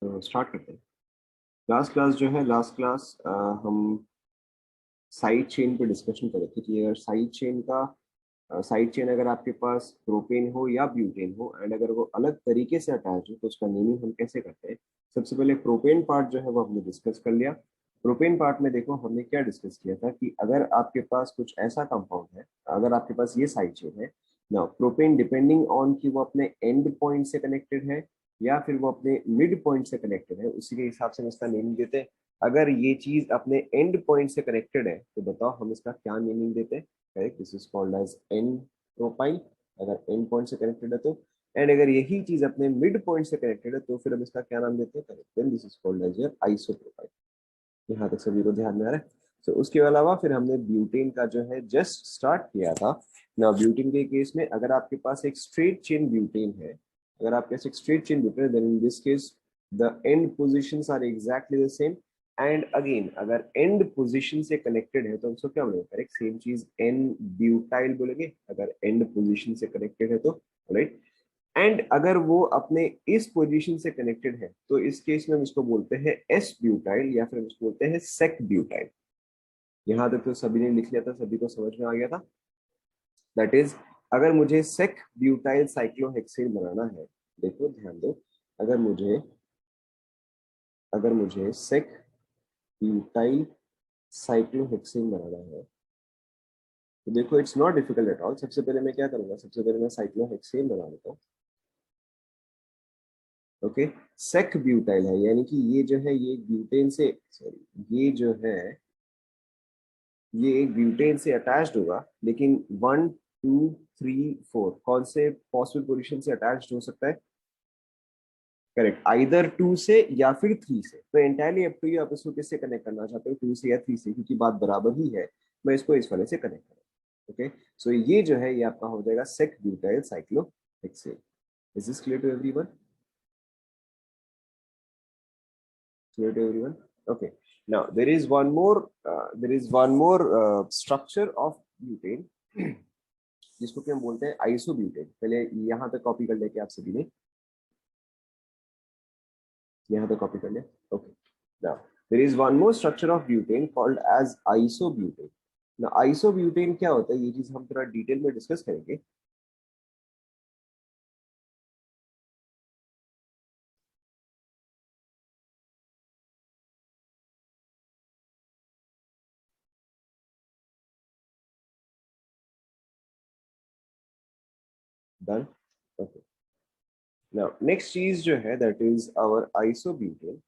तो स्टार्ट करते हैं। लास्ट क्लास जो है, लास्ट क्लास हम साइड चेन पे डिस्कशन कर रहे थे कि अगर साइड चेन अगर आपके पास प्रोपेन हो या ब्यूटेन हो एंड अगर वो अलग तरीके से अटैच हो तो उसका नेमिंग हम कैसे करते हैं। सबसे पहले प्रोपेन पार्ट जो है वो हमने डिस्कस कर लिया। प्रोपेन पार्ट में देखो हमने क्या डिस्कस किया था कि अगर आपके पास कुछ ऐसा कंपाउंड है, अगर आपके पास ये साइड चेन है ना, प्रोपेन डिपेंडिंग ऑन कि वो अपने एंड पॉइंट से कनेक्टेड है या फिर वो अपने मिड पॉइंट से कनेक्टेड है, उसी के हिसाब से हम इसका नेमिंग देते हैं। अगर ये चीज अपने एंड पॉइंट से कनेक्टेड है तो बताओ हम इसका क्या नेमिंग देते हैं। Correct, this is called as n propyl. अगर एंड पॉइंट से कनेक्टेड है तो, एंड अगर यही चीज अपने मिड पॉइंट से कनेक्टेड है तो फिर हम इसका क्या नाम देते हैं। Correct, then this is called as your isopropyl. यहाँ तक सभी को ध्यान में आ रहा है। तो उसके अलावा फिर हमने ब्यूटेन का जो है जस्ट स्टार्ट किया था ना। ब्यूटेन के केस में अगर आपके पास एक स्ट्रेट चेन ब्यूटेन है, अगर आपके पास एक स्ट्रेट चेन ब्यूटेन है, then in this case the end positions are exactly the same. And again अगर एंड पोजीशन से कनेक्टेड है तो हम उसको क्या बोलेंगे। करेक्ट, सेम चीज एन ब्यूटाइल बोलेंगे अगर एंड पोजीशन से कनेक्टेड है तो। राइट, एंड अगर वो अपने इस पोजीशन से कनेक्टेड है तो इस केस में हम इसको बोलते हैं एस ब्यूटाइल या फिर हम इसको बोलते हैं सेक ब्यूटाइल। यहां तक तो सभी ने लिख लिया था, सभी को समझ में आ गया था। दैट इज, अगर मुझे सेक ब्यूटाइल साइक्लोहेक्सेन बनाना है, देखो ध्यान दो, अगर मुझे सेक ब्यूटाइल साइक्लोहेक्सेन बनाना है तो देखो it's not difficult at all. सबसे पहले मैं क्या करूंगा, सबसे पहले मैं साइक्लोहेक्सेन बना लेता हूँ। ओके, सेक ब्यूटाइल है यानी कि ये जो है ये ब्यूटेन से, सॉरी ये जो है ये एक ब्यूटेन से अटैच्ड होगा, लेकिन 1 2 3 4 कौन से पॉसिबल पोजीशन से अटैच्ड हो सकता है। करेक्ट, आइदर 2 से या फिर 3 से। तो एंटायरली अप टू यू, आप इसको किससे कनेक्ट करना चाहते हो, 2 से या 3 से, क्योंकि बात बराबर ही है। मैं इसको इस वाले से कनेक्ट करूँ। ओके, सो ये जो है ये आपका हो जाएगा sec butyl cyclohexane. Is this clear to everyone? Clear to everyone? Okay. Now there is one more structure of butane जिसको कि हम बोलते हैं आइसोब्यूटेन। पहले यहाँ तक कॉपी कर लेके आप सभी ने, यहाँ तक कॉपी कर ले। Okay, now there is one more structure of butane called as isobutane. ना आइसोब्यूटेन क्या होता है, ये चीज हम थोड़ा डिटेल में डिस्कस करेंगे। डन। ओके, नाउ नेक्स्ट चीज जो है that is our isobutane.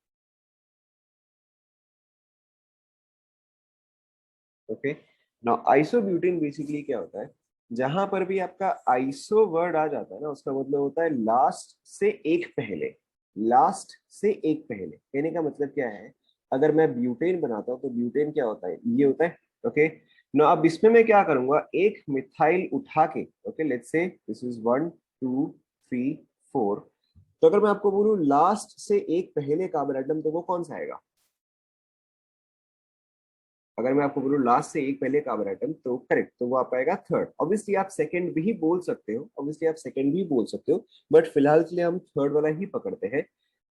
Okay, now isobutane basically क्या होता है, जहां पर भी आपका आइसो वर्ड आ जाता है ना, उसका मतलब होता है लास्ट से एक पहले। लास्ट से एक पहले कहने का मतलब क्या है, अगर मैं ब्यूटेन बनाता हूं तो ब्यूटेन क्या होता है, ये होता है। ओके, ना अब इसमें मैं क्या करूंगा, एक मिथाइल उठा के, okay let's say this is 1 2 3 4। तो अगर मैं आपको बोलूं लास्ट से एक पहले कार्बन एटम, तो वो कौन सा आएगा। अगर मैं आपको बोलूं लास्ट से एक पहले कार्बन आइटम, तो करेक्ट, तो वो आप आएगा थर्ड। ऑब्वियसली आप सेकंड भी बोल सकते हो, बट फिलहाल के लिए हम थर्ड वाला ही पकड़ते हैं।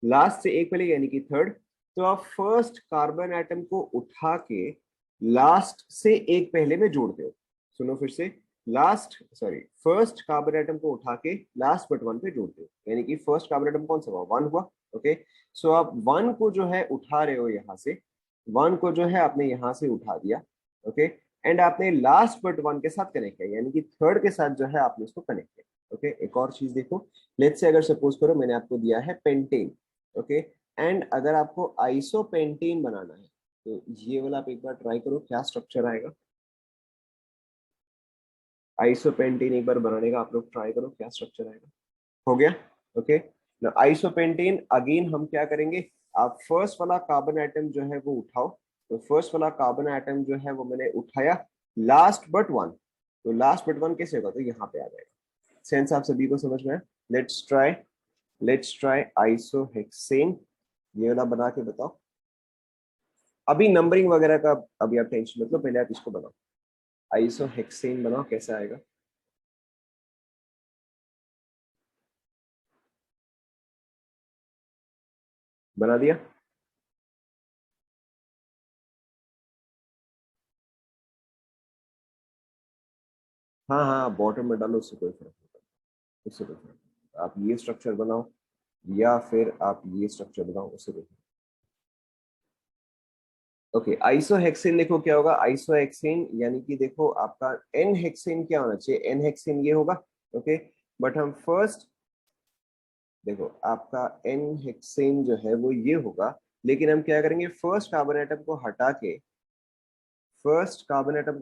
लास्ट से एक पहले यानी कि थर्ड। तो आप फर्स्ट कार्बन आइटम को उठा के लास्ट से एक पहले में जोड़ते हो। सुनो फिर से, फर्स्ट कार्बन आइटम को उठा के लास्ट बट वन पे जोड़ते हो, यानी कि फर्स्ट कार्बन आइटम कौन सा हुआ, वन हुआ। ओके, सो आप वन को जो है उठा रहे हो यहाँ से, वन को जो है आपने यहां से उठा दिया। ओके, एंड आपने लास्ट बट वन के साथ कनेक्ट किया, यानी कि थर्ड के साथ जो है आपने इसको कनेक्ट किया। ओके, एक और चीज देखो, लेट्स से अगर सपोज करो मैंने आपको दिया है पेंटेन। ओके, एंड अगर आपको आइसोपेंटेन बनाना है तो ये वाला आप एक बार ट्राई करो, क्या स्ट्रक्चर आएगा। आइसोपेंटेन एक बार बनाने का आप लोग ट्राई करो, क्या स्ट्रक्चर आएगा। हो गया। ओके, आइसोपेंटेन अगेन हम क्या करेंगे, आप फर्स्ट वाला कार्बन आइटम जो है वो उठाओ। तो फर्स्ट वाला कार्बन आइटम जो है वो मैंने उठाया, लास्ट बट वन। तो लास्ट बट वन कैसे होगा, तो यहाँ पे आ जाएगा। सेंस आप सभी को समझ में है। Let's try isohexane. ये वाला बना के बताओ। अभी नंबरिंग वगैरह का अभी आप टेंशन मतलब, पहले आप इसको बनाओ, आइसोहेक्सेन बनाओ, कैसा आएगा। बना दिया? हाँ हाँ, बॉटम में डालो, उससे कोई फर्क नहीं पड़ता, उससे कोई फर्क नहीं पड़ता। आप ये स्ट्रक्चर बनाओ या फिर आप ये स्ट्रक्चर बनाओ, उससे कोई। ओके, आइसोहेक्सेन देखो क्या होगा, आइसोहेक्सेन यानी कि देखो आपका एन हेक्सेन क्या होना चाहिए, एन हेक्सेन ये होगा। ओके, बट हम फर्स्ट देखो आपका एन हेक्सेन जो है वो ये होगा, लेकिन हम क्या करेंगे, फर्स्ट कार्बन एटम को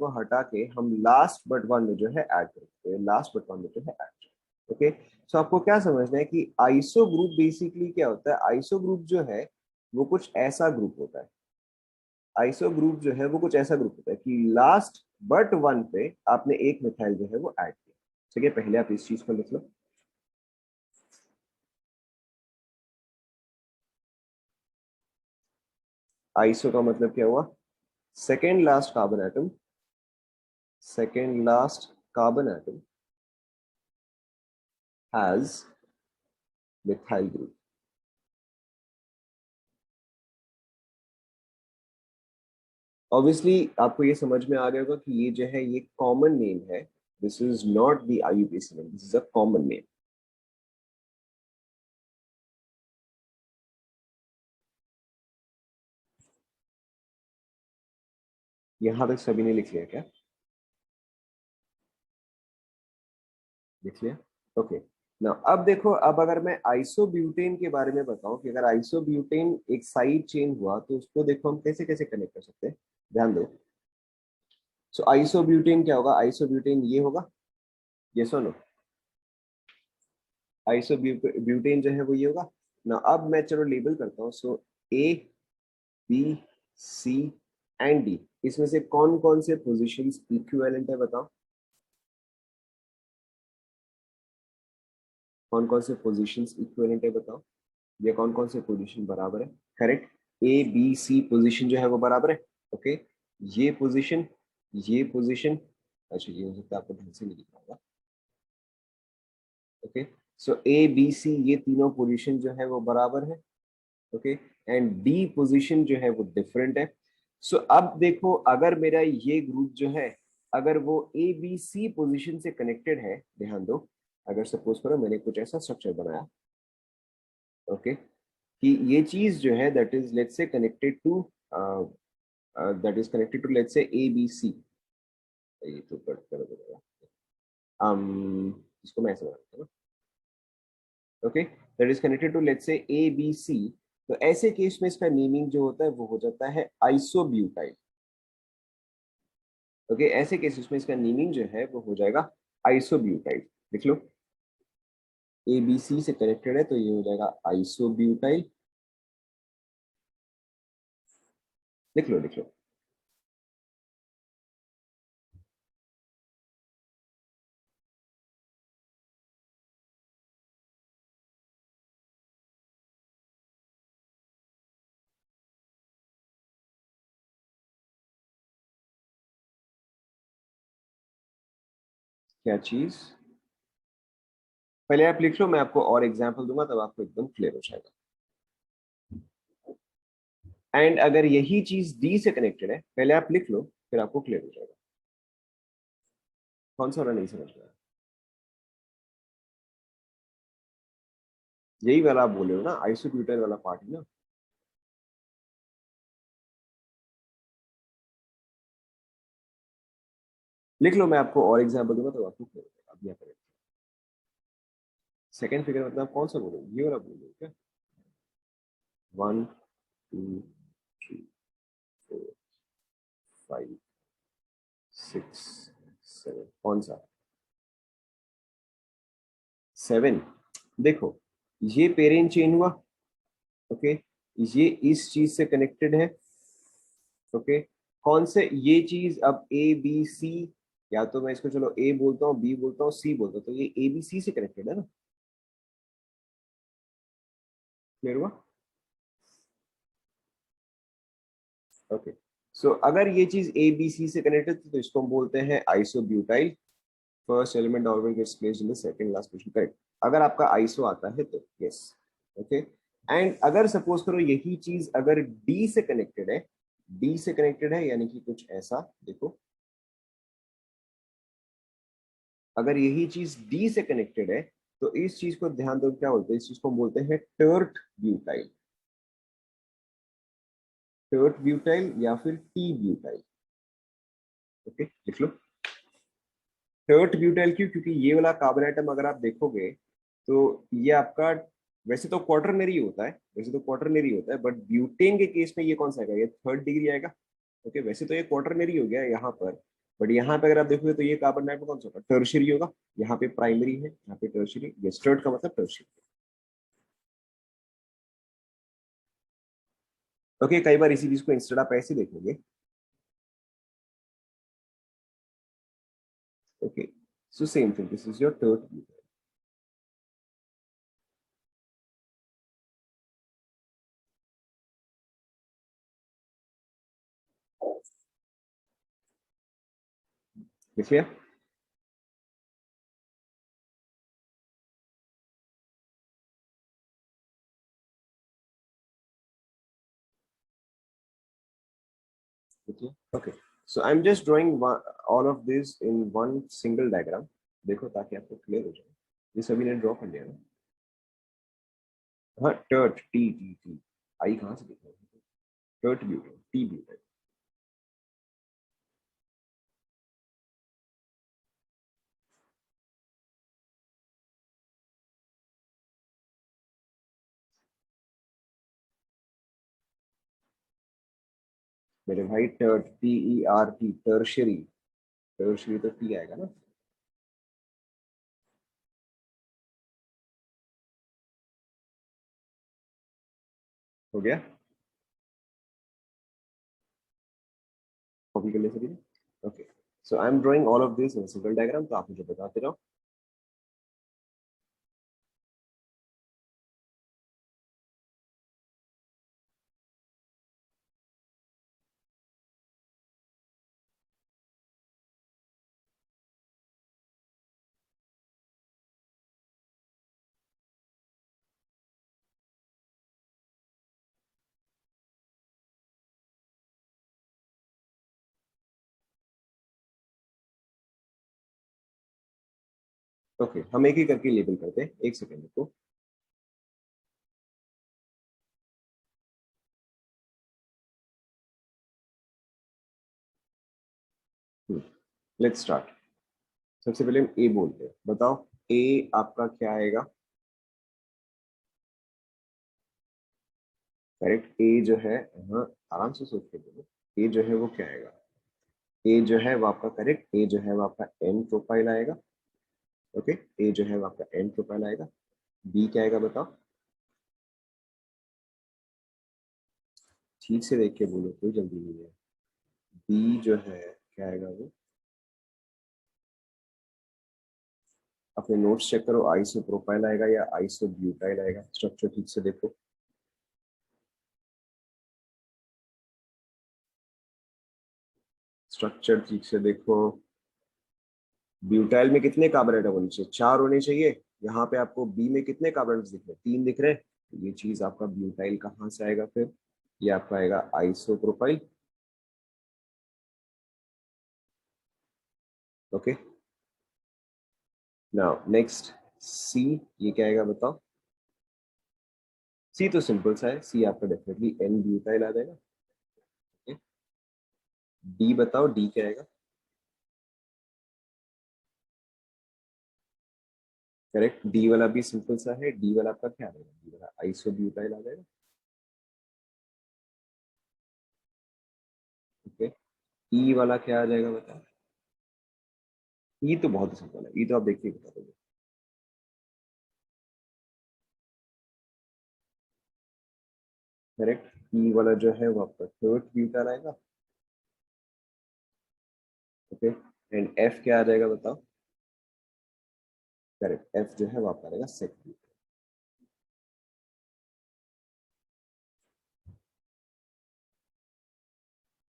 हटा के हम लास्ट बट वन में जो है ऐड करेंगे, लास्ट बट वन में जो है ऐड करेंगे। ओके, सो आपको क्या समझना है कि आइसो ग्रुप बेसिकली क्या होता है, आइसो ग्रुप जो है वो कुछ ऐसा ग्रुप होता है, आइसो ग्रुप जो है वो कुछ ऐसा ग्रुप होता है कि लास्ट बट वन पे आपने एक मिथाइल जो है वो ऐड किया। ठीक है, पहले आप इस चीज को लिख लो। आइसो का मतलब क्या हुआ, second last carbon atom, second last carbon atom has methyl group. Obviously आपको ये समझ में आ गया होगा कि ये जो है ये कॉमन नेम है, this is not the IUPAC name, this is a common name. यहां तक सभी ने लिख लिया क्या? लिख लिया? ओके, ना अब देखो, अब अगर मैं आइसोब्यूटेन के बारे में बताऊं कि अगर आइसोब्यूटेन एक साइड चेन हुआ तो उसको देखो हम कैसे कैसे कनेक्ट कर सकते हैं, ध्यान दो। सो आइसोब्यूटेन क्या होगा, आइसोब्यूटेन ये होगा, ये सुनो, आइसोब्यूटेन जो है वो ये होगा ना। अब मैं चलो लेबल करता हूँ, so A B C and D, इसमें से कौन कौन से पोजीशंस इक्विवेलेंट है बताओ, कौन कौन से पोजीशंस इक्विवेलेंट है बताओ, ये कौन कौन से पोजीशन बराबर है? Correct, A B C position जो है वो बराबर है। ओके, ये पोजीशन, ये पोजीशन, अच्छा ये हो सकता है आपको ढंग से नहीं दिख रहा होगा। ओके, सो ए बी सी ये तीनों पोजीशन जो है वो बराबर है। ओके, एंड डी पोजीशन जो है वो डिफरेंट है। सो अब देखो, अगर मेरा ये ग्रुप जो है, अगर वो ए बी सी पोजीशन से कनेक्टेड है, ध्यान दो, अगर सपोज करो मैंने कुछ ऐसा स्ट्रक्चर बनाया, ओके, कि ये चीज जो है that is let's say connected to, that is connected to let's say A B सी, ये तो कट कर देगा, इसको मैं ऐसे बनाता हूँ, okay, that is connected to let's say A B सी। तो ऐसे केस में इसका नेमिंग जो होता है वो हो जाता है आइसोब्यूटाइल। ओके, ऐसे केसेस में इसका नेमिंग जो है वो हो जाएगा आइसोब्यूटाइल। लिख लो, ए बी सी से कनेक्टेड है तो ये हो जाएगा आइसोब्यूटाइल। लिख लो लिख लो। क्या चीज, पहले आप लिख लो, मैं आपको और एग्जांपल दूंगा तब आपको एकदम क्लियर हो जाएगा। एंड अगर यही चीज डी से कनेक्टेड है, पहले आप लिख लो फिर आपको क्लियर हो जाएगा। कौन सा वाला नहीं समझ रहा? यही वाला आप बोले हो ना, आइसोब्यूटाइल वाला पार्ट है ना। लिख लो, मैं आपको और एग्जांपल दूंगा तब आपको क्लियर हो जाएगा। अब यहाँ करें, सेकंड फिगर मतलब कौन सा बोलो, ये वाला बोलो क्या? 1 2 3 4 5 6 7, कौन सा? 7। देखो, ये पेरेंट चेन हुआ, ओके, ये इस चीज से कनेक्टेड है। ओके, कौन से ये चीज, अब ए बी सी, या तो मैं इसको चलो ए बोलता हूँ, बी बोलता हूँ, सी बोलता हूँ, तो ये ए बी सी से कनेक्टेड है ना। क्लियर हुआ? ओके, सो अगर ये चीज ए बी सी से कनेक्टेड तो इसको हम बोलते हैं isobutyl. First element orbit gets placed in the second last position, correct. अगर आपका आइसो आता है तो यस। ओके, एंड अगर सपोज करो यही चीज अगर डी से कनेक्टेड है, डी से कनेक्टेड है यानी कि कुछ ऐसा देखो, अगर यही चीज डी से कनेक्टेड है तो इस चीज को ध्यान दो क्या बोलते हैं, इस चीज को हम बोलते हैं टर्ट ब्यूटाइल, टर्ट ब्यूटाइल या फिर टी ब्यूटाइल। ओके लिख लो टर्ट ब्यूटाइल, क्यों? क्योंकि ये वाला कार्बन आइटम अगर आप देखोगे तो ये आपका वैसे तो क्वार्टरनरी होता है, वैसे तो क्वार्टरनरी होता है, बट ब्यूटेन के केस में ये कौन सा आएगा, ये थर्ड डिग्री आएगा। ओके वैसे तो ये क्वार्टरनरी हो गया यहाँ पर, बट यहाँ पे अगर आप देखोगे तो ये कार्बन डाइऑक्साइड कौन सा होगा, टर्शियरी होगा। यहाँ पे प्राइमरी है, यहाँ पे टर्शियरी, ये स्टर्ट का मतलब टर्शियरी। ओके कई बार इसी चीज को इंस्टेड आप ऐसे देखोगे। Okay so same thing, this is your tert. लिखिए लिखिए। Okay so I am just drawing all of this in one single diagram, देखो ताकि आपको क्लियर हो जाए। ये सभी ने ड्रॉ कर लिया ना? हाँ टर्ट, टी टी टी, आई कहाँ से लिखा है? Tert butane, T butane. मेरे भाई tert, T E R T, tertiary, tertiary तो टी आएगा ना। हो गया? कॉपी कर ले सभी ने? Okay so I am drawing all of this in single diagram, तो आप मुझे बताते रहो। ओके हम एक ही करके लेबल करते हैं, एक सेकेंड को। Let's start. सबसे पहले हम ए बोलते हैं, बताओ ए आपका क्या आएगा? करेक्ट, ए जो है, हाँ आराम से सोच के बोलो, ए जो है वो क्या आएगा? ए जो है वो आपका, करेक्ट, ए जो है वो आपका एन प्रोफाइल आएगा। ओके ए जो है वो आपका एन प्रोफाइल आएगा। बी क्या आएगा बताओ? ठीक से देख के बोलो, कोई जल्दी नहीं है। बी जो है क्या आएगा वो? अपने नोट्स चेक करो, आइसो प्रोफाइल आएगा या आइसो ब्यूटाइल आएगा? स्ट्रक्चर ठीक से देखो। स्ट्रक्चर ठीक से देखो। ब्यूटाइल में कितने कार्बन आइटम होने चाहिए? 4 होने चाहिए। यहाँ पे आपको बी में कितने कार्बन दिख रहे हैं? 3 दिख रहे हैं। तो ये चीज आपका ब्यूटाइल कहाँ से आएगा फिर? ये आपका आएगा isopropyl. Okay now next, C, ये क्या आएगा बताओ? सी तो सिंपल सा है, सी आपका डेफिनेटली एन ब्यूटाइल आ जाएगा। डी बताओ, डी क्या आएगा? करेक्ट, डी वाला भी सिंपल सा है, डी वाला आपका क्या आएगा? डी वाला आइसो ब्यूटाइल आ जाएगा। ओके ई वाला क्या आ जाएगा बताओ? ई तो बहुत ही सिंपल है, ई तो आप देख के ही बता दोगे। करेक्ट, ई वाला जो है वो आपका थर्ड ब्यूटाइल आएगा। ओके एंड एफ क्या आ जाएगा बताओ? करेक्ट, एफ जो है वो आपका रहेगा सेकंड।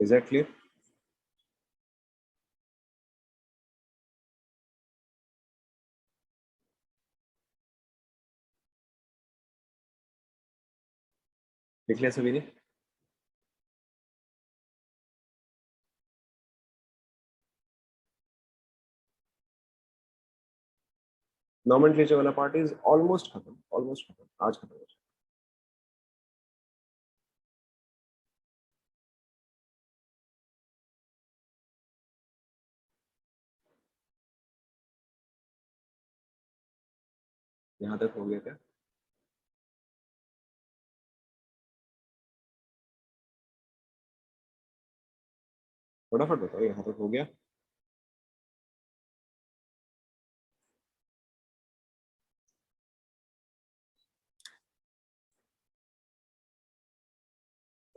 Is that clear? देख लिया सभी ने? नॉमेनक्लेचर वाला पार्ट इज ऑलमोस्ट खत्म, ऑलमोस्ट खत्म, आज खत्म हो जाए। यहाँ तक हो गया क्या? फटाफट बताओ, यहाँ तक हो गया?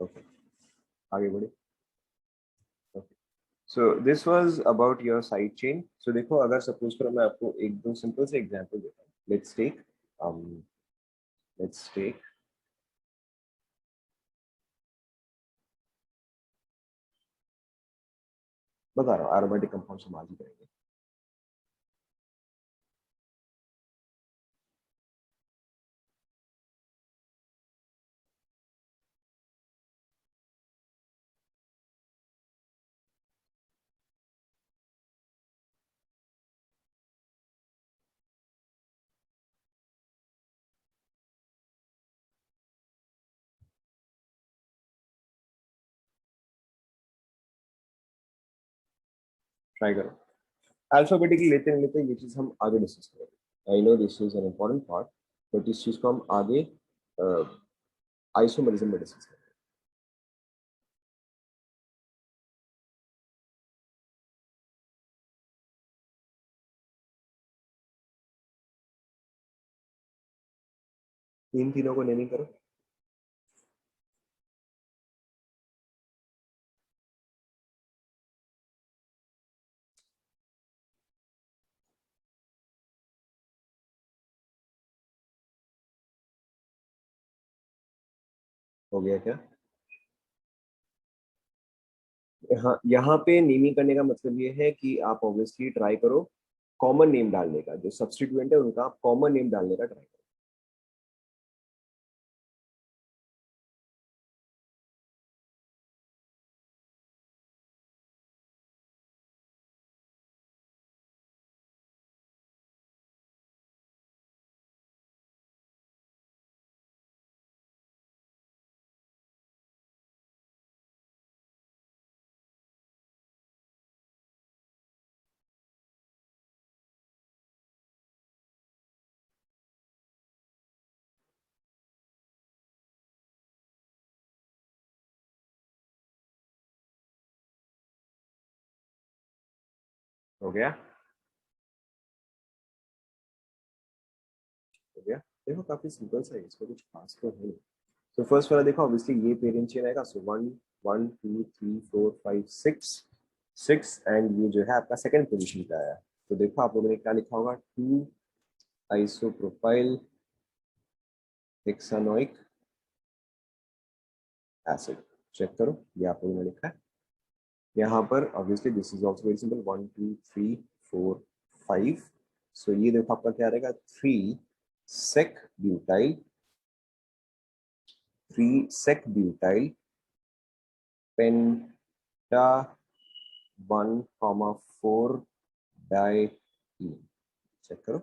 ओके, आगे बढ़े। Okay, so this was about your side chain. So देखो, अगर सपोज करो मैं आपको एक दो सिंपल से एग्जांपल देता हूँ। लेट्स टेक बता रहा हूँ, एरोमेटिक कंपाउंड से मालूम करेंगे। ट्राई करो। अल्फाबेटिकली लेते लेते ये चीज हम आगे डिस्कस करेंगे। I know this is an important part, but इस चीज को हम आगे आइसोमेरिज्म में डिस्कस करेंगे। तीन तीनों को नेमिंग करो। हो गया क्या? यहाँ पे नेमिंग करने का मतलब ये है कि आप ऑब्वियसली ट्राई करो कॉमन नेम डालने का। जो सब्स्टिट्यूएंट है उनका आप कॉमन नेम डालने का ट्राई करो। हो गया? हो गया। देखो काफी सिंपल सा है, इसमें कुछ खास तो है नहीं। तो फर्स्ट वाला देखो, ऑब्वियसली ये पेरेंट चेन आएगा। So one, one two three four five six, six, and ये जो है आपका सेकंड पोजीशन पे आया। तो देखो आप लोगों ने क्या लिखा होगा, two isopropyl hexanoic acid. Check करो, ये आप लोगों ने लिखा है यहाँ पर। Obviously this is also very simple, one two three four five. So ये देखो आपका क्या रहेगा, three sec butyl, three sec butyl penta one comma four di. Check करो,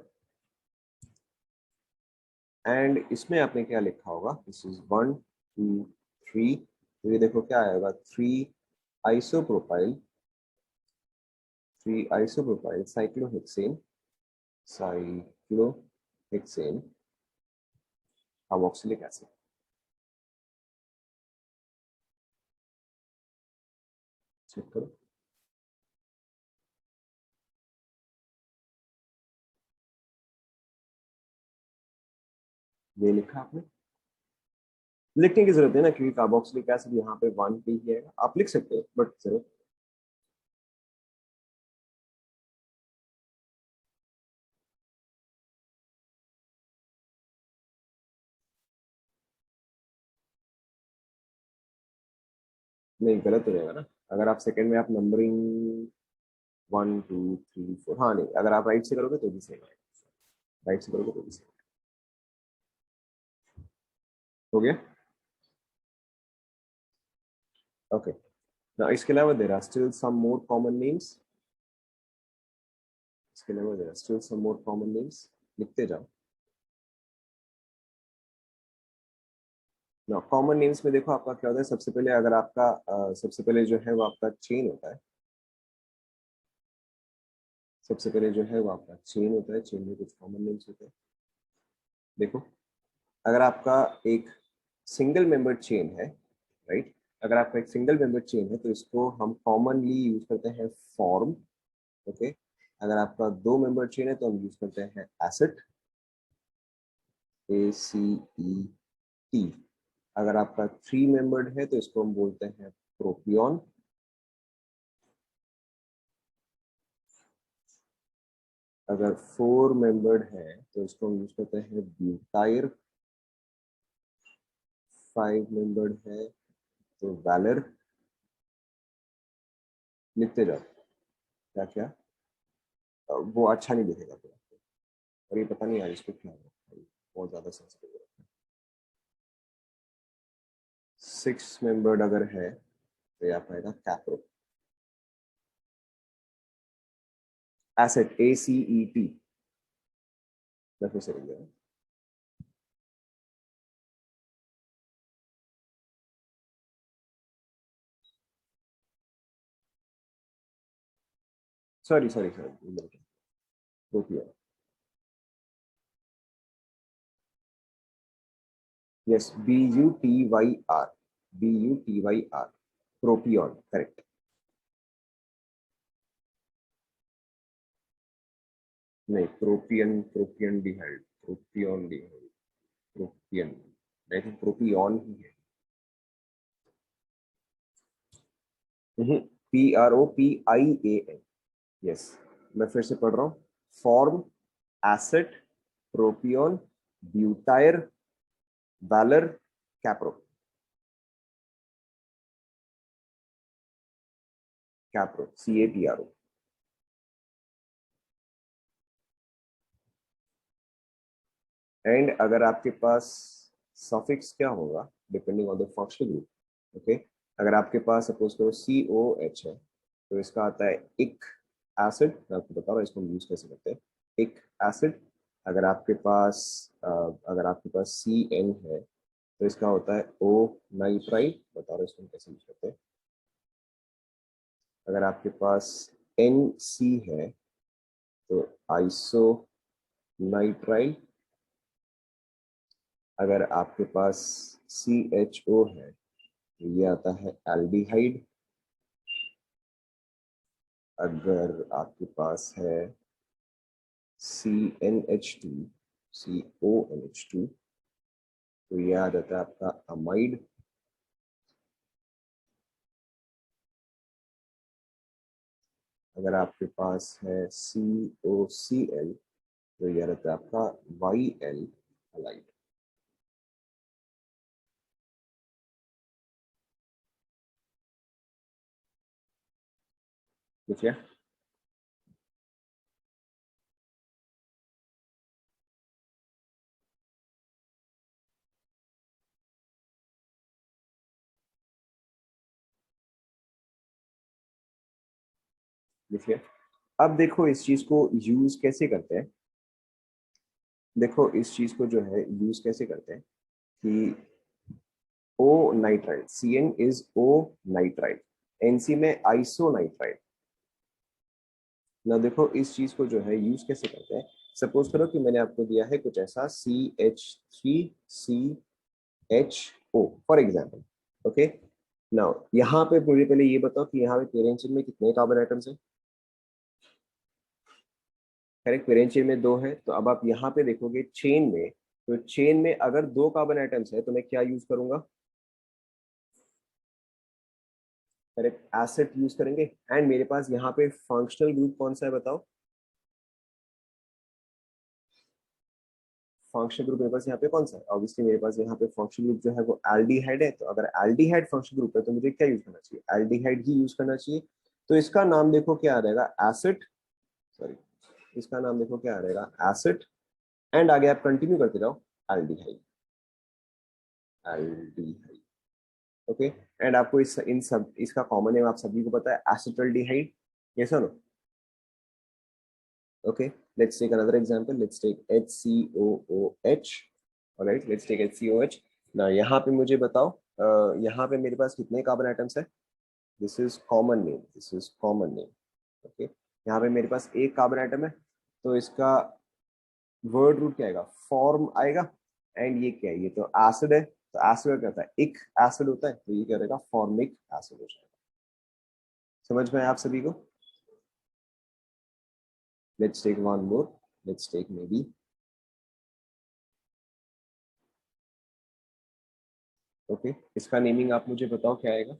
एंड इसमें आपने क्या लिखा होगा, this is one two three. तो ये देखो क्या आएगा, three isopropyl, three isopropyl cyclohexane, cyclohexane carboxylic acid. Check करो, ये लिखा आपने। लिखने की जरूरत है ना, क्योंकि कार्बोक्सिलिक एसिड यहाँ पे वन पे ही है। आप लिख सकते हो बट जरूरत नहीं, गलत हो जाएगा ना। अगर आप सेकंड में आप numbering one two three four, हाँ नहीं, अगर आप राइट से करोगे तो भी सही है, राइट से करोगे तो भी सही। हो गया? ओके, नाउ इसके अलावा there are still some more common names, इसके अलावा there are still some more common names, लिखते जाओ। नाउ कॉमन नेम्स में देखो आपका क्या होता है, सबसे पहले अगर आपका सबसे पहले जो है वो आपका चेन होता है, सबसे पहले जो है वो आपका चेन होता है, चेन में कुछ कॉमन नेम्स होते हैं। देखो, अगर आपका एक सिंगल मेंबर चेन है, राइट, अगर आपका एक सिंगल मेंबर चेन है तो इसको हम कॉमनली यूज करते हैं फॉर्म। ओके, अगर आपका दो मेंबर चेन है तो हम यूज करते हैं एसेट, ACET। अगर आपका थ्री मेंबर्ड है तो इसको हम बोलते हैं प्रोपियन। अगर फोर मेंबर्ड है तो इसको हम यूज करते हैं ब्यूटाइर। फाइव मेंबर्ड है तो वैलर। लिखते जाओ क्या क्या, वो अच्छा नहीं दिखेगा फिर आपको। और ये पता नहीं यार इसको क्या है, बहुत ज्यादा सेंसिटिव है। सिक्स मेंबर्ड अगर है तो ये आपका आएगा कैप्रो। Asset, ACET। मैं फिर से लिख दे रहा हूँ। Sorry sorry sorry, propion. Yes, BUTYR, BUTYR, propion, correct. नहीं, propion, propionaldehyde, propionaldehyde, propion, I think propion ही है। PROPIAN। यस, मैं फिर से पढ़ रहा हूँ। Form, acet, propion, butyr, valer, capro. Capro, CAPRO। And अगर आपके पास सफिक्स क्या होगा, depending on the functional group. Okay, अगर आपके पास सपोज करो COH है तो इसका आता है इक एसिड। मैं आपको बता रहा हूँ इसको हम यूज कैसे करते हैं। इक एसिड। अगर आपके पास CN है तो इसका होता है O नाइट्राइल। बता रहा हूँ इसको हम कैसे यूज करते हैं। अगर आपके पास NC है तो आइसो नाइट्राइल। अगर आपके पास CHO है तो ये आता है एल्डिहाइड। अगर आपके पास है CnH2, CONH2, तो ये आ जाता है आपका अमाइड। अगर आपके पास है COCl तो ये रहता है आपका YL हलाइड। ठीक है, देखिए अब देखो इस चीज को यूज कैसे करते हैं। देखो इस चीज को जो है यूज कैसे करते हैं कि oh nitrile, CN is O nitrile, NC में आइसो नाइट्राइल। ना देखो इस चीज को जो है यूज कैसे करते हैं। सपोज करो कि मैंने आपको दिया है कुछ ऐसा CH3CHO for example. Okay, now यहाँ पे मुझे पहले ये बताओ कि यहाँ पे पेरेंट चेन में कितने कार्बन आइटम्स है। करेक्ट, पेरेंट चेन में दो है। तो अब आप यहाँ पे देखोगे चेन में, तो चेन में अगर दो कार्बन आइटम्स है तो मैं क्या यूज करूंगा। करेक्ट, एसिड यूज करेंगे। एंड मेरे पास यहाँ पे फंक्शनल ग्रुप कौन सा है बताओ। फंक्शनल ग्रुप मेरे पास यहाँ पे कौन सा है, ऑब्वियसली मेरे पास यहाँ पे फंक्शनल ग्रुप जो है वो एल्डिहाइड है। तो अगर एल्डिहाइड फंक्शनल ग्रुप है तो मुझे क्या यूज करना चाहिए, एल्डिहाइड ही यूज करना चाहिए। तो इसका नाम देखो क्या आ जाएगा, एसिड। सॉरी, इसका नाम देखो क्या आ जाएगा, एसिड। एंड आगे आप कंटिन्यू करते जाओ, एल्डिहाइड, एल्डिहाइड। ओके एंड आपको इस इन सब इसका कॉमन नेम आप सभी को पता है, एसिटल्डिहाइड, यस और no? Okay, let's take another example, let's take HCOOH। Alright, let's take HCOH। ना यहाँ पे मुझे बताओ, यहाँ पे मेरे पास कितने कार्बन आइटम्स है? This is common name, this is common name. Okay, यहाँ पे मेरे पास एक कार्बन आइटम है, तो इसका वर्ड रूट क्या आएगा? फॉर्म आएगा। एंड ये क्या है? ये तो एसिड है, तो एसिड क्या होता है? इक एसिड होता है, तो ये क्या रहेगा? फॉर्मिक एसिड हो जाएगा। समझ में आया आप सभी को? Let's take one more, let's take maybe, okay, इसका नेमिंग आप मुझे बताओ क्या आएगा?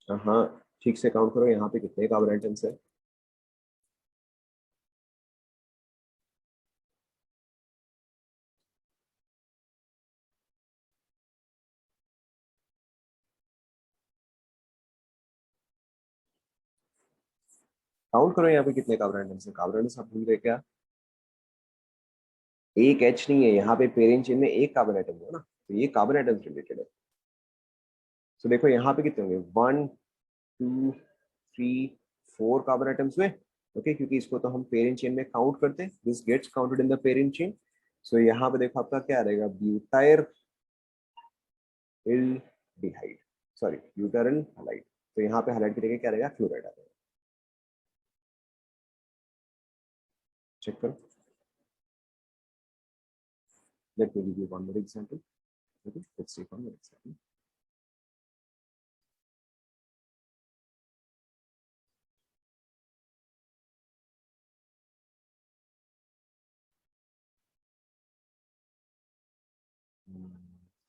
हाँ, ठीक से काउंट करो, यहाँ पे कितने कार्बन आइटम्स है? काउंट करो यहाँ पे कितने कार्बन आइटम्स है। कार्बन आइटम्स आप भूल गए क्या? एक एच नहीं है यहाँ पे, पेरेंट चेन में एक कार्बन आइटम है ना, तो ये कार्बन आइटम्स रिलेटेड है। तो देखो यहाँ पे कितने होंगे? 1 2 3 4 कार्बन आइटम्स में। ओके, क्योंकि इसको तो हम पेरेंट चेन में काउंट करते हैं, this gets counted in the parent chain. So यहाँ पे देखो आपका क्या रहेगा? Butyraldehyde, sorry butyraldehyde. तो यहाँ पे हाइलाइट की जगह क्या रहेगा? क्लोराइड आ जाएगा। चेक करो, let me give you one more example. Okay, let's take one more example.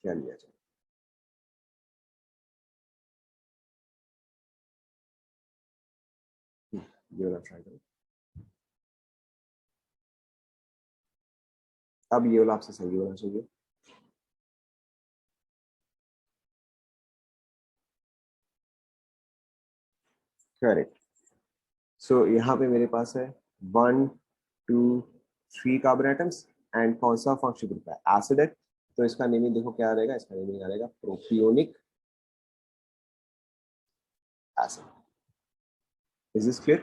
क्या लिया जाए? ये वाला ट्राई करो। अब ये वाला आपसे सही होना चाहिए। करेक्ट। सो यहाँ पे मेरे पास है 1 2 3 कार्बन आइटम्स, एंड कौन सा फंक्शन ग्रुप है? एसिड है, तो इसका नेमिंग देखो क्या रहेगा? इसका नेमिंग आ रहेगा propionic acid. Is this clear?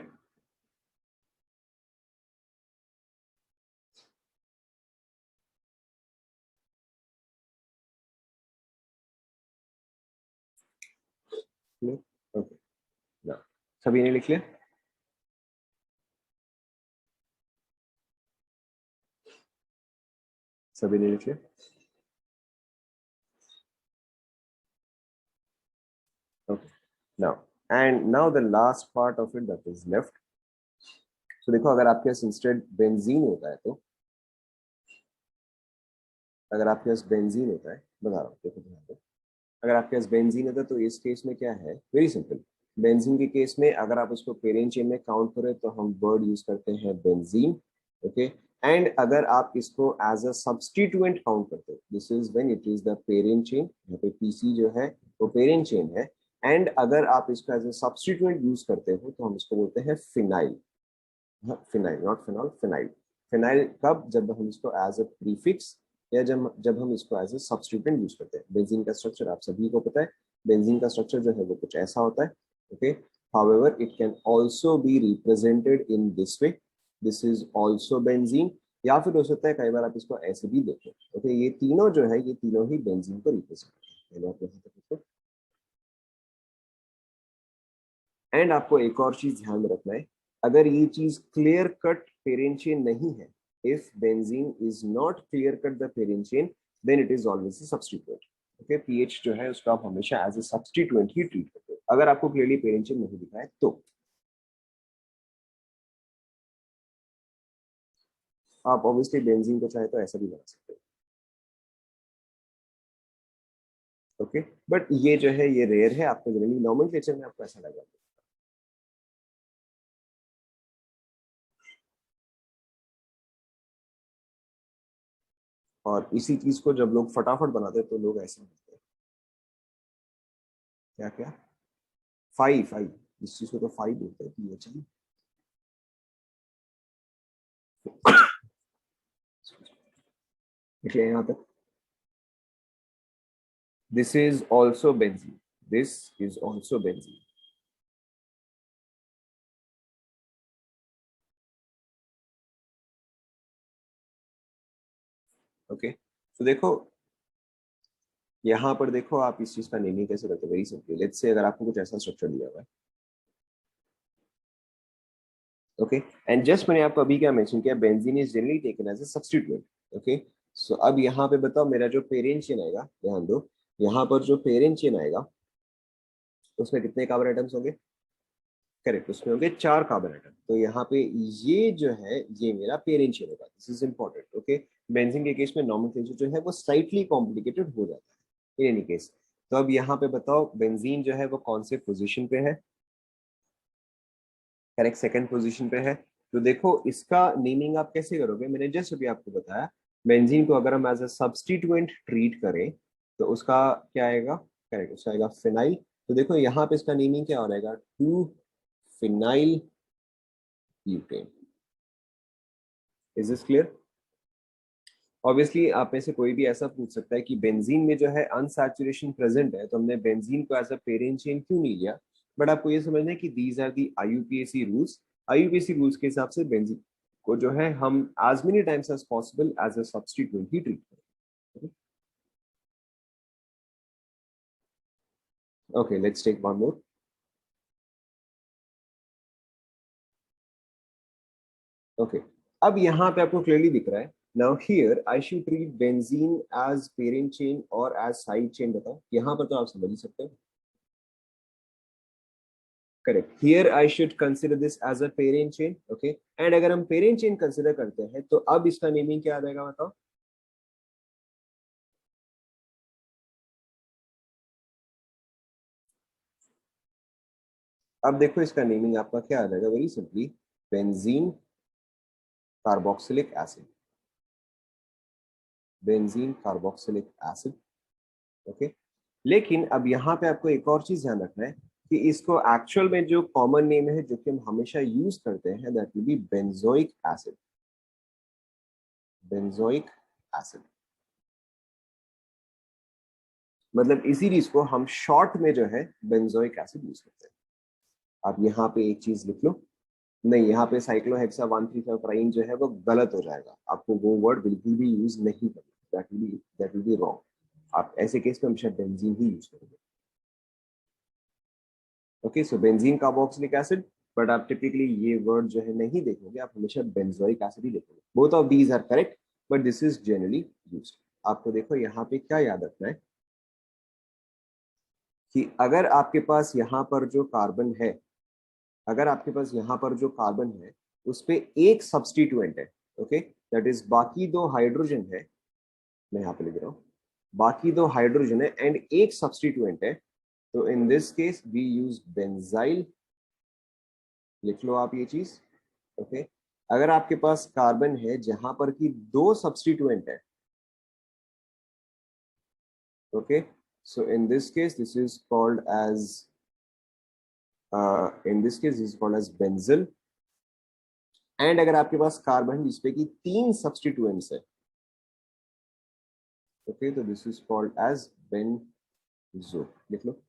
Clear, okay. ना सभी ने लिख लिया? सभी ने लिख लिया? Okay, now and now the last part of it that is left. तो देखो, अगर आपके पास इंस्टेड बेंजीन होता है, तो अगर आपके पास बेंजीन होता है, बता रहा हूँ, देखो ध्यान दो। अगर आपके पास बेंजीन होता है, तो इस केस में क्या है? Very simple. बेंजीन के केस में अगर आप उसको पेरेंट चेन में काउंट करें, तो हम वर्ड यूज करते हैं बेंजीन। ओके, एंड अगर आप इसको एज अ सब्स्टिट्यूएंट काउंट करते हैं, this is when it is the parent chain. यहाँ पे पीसी जो है वो पेरेंट चेन है। एंड अगर आप इसको एज अ सब्स्टिट्यूएंट यूज करते हो, तो हम इसको बोलते हैं phenyl. Phenyl, not phenol, phenyl. Phenyl कब? जब हम इसको एज अ प्रीफिक्स या जब जब हम इसको एज ए सब्स्टिट्यूएंट यूज करते हैं। बेंजीन का स्ट्रक्चर आप सभी को पता है। बेंजीन का स्ट्रक्चर जो है वो कुछ ऐसा होता है। Okay, however it can also be represented in this way, this is also benzene। या फिर हो सकता है कई बार आप इसको ऐसे भी देखें। ओके, ये तीनों जो है, ये तीनों ही बेंजीन को रिप्रेजेंट करते हैं। आप यहाँ तक देखो। एंड आपको एक और चीज ध्यान में रखना है, अगर ये चीज क्लियर कट पेरेंट चेन नहीं है, if benzene is not clear cut the parent chain, then it is always a substituent. Okay, PH जो है उसको आप हमेशा एज ए सब्स्टिट्यूएंट ही ट्रीट करते हो, अगर आपको क्लियरली पेरेंट चेन नहीं दिखा है तो। आप ऑब्वियसली बेंजीन को चाहे तो ऐसा भी बना सकते हो। ओके, बट ये जो है ये रेयर है, आपको जनरली नॉमेनक्लेचर में आपको ऐसा लगा। और इसी चीज को जब लोग फटाफट बनाते हैं, तो लोग ऐसे बनाते हैं। क्या क्या? 5 5 इस चीज को तो 5 बोलते हैं PHI। लिख लें यहाँ तक। This is also benzene, this is also benzene. Okay, तो देखो यहाँ पर देखो आप इस चीज का नेमिंग कैसे करते हो। वेरी सिंपल, लेट्स से अगर आपको कुछ ऐसा स्ट्रक्चर दिया हुआ है, ओके, एंड जस्ट मैंने आपको अभी क्या मेंशन किया, benzene is generally taken as a substituent. Okay, so अब यहाँ पे बताओ मेरा जो पेरेंट चेन आएगा, ध्यान दो, यहाँ पर जो पेरेंट चेन आएगा उसमें कितने कार्बन आइटम्स होंगे? करेक्ट, उसमें होंगे 4 कार्बन आइटम। तो यहाँ पे ये जो है ये मेरा पेरेंट चेन होगा। This is important. Okay, benzene के केस में नॉमेनक्लेचर जो है वो स्लाइटली कॉम्प्लिकेटेड हो जाता है इन एनी केस। तो अब यहाँ पे बताओ बेंजीन जो है वो कौन से पोजीशन पे है? करेक्ट, सेकंड पोजीशन पे है। तो देखो इसका नेमिंग आप कैसे करोगे, मैंने जस्ट अभी आपको बताया, बेंजीन को अगर हम एज अ सब्स्टिट्यूएंट ट्रीट करें तो उसका क्या आएगा? करेक्ट, उसका आएगा फिनाइल। तो देखो यहाँ पे इसका नेमिंग क्या हो जाएगा? 2 phenyl butane. Is this clear? Obviously आप में से कोई भी ऐसा पूछ सकता है कि बेंजीन में जो है अनसैचुरेशन प्रेजेंट है, तो हमने बेंजीन को एज अ पेरेंट चेन क्यों नहीं लिया? बट आपको ये समझना है कि these are the IUPAC rules. IUPAC rules के हिसाब से बेंजीन को जो है हम as many times as possible as a substituent ही ट्रीट करें। Okay, let's take one more. Okay, अब यहाँ पे आपको क्लियरली दिख रहा है, now here I should treat benzene as parent chain और एज साइड चेन। बताओ यहाँ पर तो आप समझ ही सकते हो। Correct, here I should consider this as a parent chain. Okay, and अगर हम पेरेंट चेन कंसिडर करते हैं तो अब इसका नेमिंग क्या आ जाएगा बताओ? अब देखो इसका नेमिंग आपका क्या आ जाएगा? Very simply, benzene carboxylic acid. Benzene carboxylic acid. Okay, लेकिन अब यहाँ पे आपको एक और चीज ध्यान रखना है कि इसको एक्चुअल में जो कॉमन नेम है जो कि हम हमेशा यूज करते हैं, that will be benzoic acid. Benzoic acid, मतलब इसी चीज को हम शॉर्ट में जो है बेंजोइक एसिड यूज करते हैं। आप यहाँ पे एक चीज लिख लो, नहीं यहाँ पे साइक्लोहेक्सा 135 प्राइन जो है वो गलत हो जाएगा, आपको वो वर्ड बिल्कुल भी यूज नहीं करना, दैट विल बी रॉन्ग। आप ऐसे केस में हमेशा बेंजीन ही यूज करेंगे। Okay, so benzene carboxylic acid, but आप टिपिकली ये वर्ड जो है नहीं देखोगे, आप हमेशा बेंजोइक एसिड ही देखोगे। Both of these are correct, but this is generally used. आपको देखो यहाँ पे क्या याद रखना है कि अगर आपके पास यहाँ पर जो कार्बन है, अगर आपके पास यहाँ पर जो कार्बन है उस पे एक सब्स्टिट्यूएंट है, ओके, दैट इज बाकी दो हाइड्रोजन है, मैं यहाँ पे लिख रहा हूँ, बाकी दो हाइड्रोजन है एंड एक सब्स्टिट्यूएंट है, तो in this case we use benzyl. लिख लो आप ये चीज। ओके, अगर आपके पास कार्बन है जहां पर की दो सब्स्टिट्यूएंट है, okay, so in this case this is called as in this case this is called as benzyl. And अगर आपके पास कार्बन जिसपे की तीन सब्स्टिट्यूएंट्स है, ओके, तो this is called as benzo. लिख लो।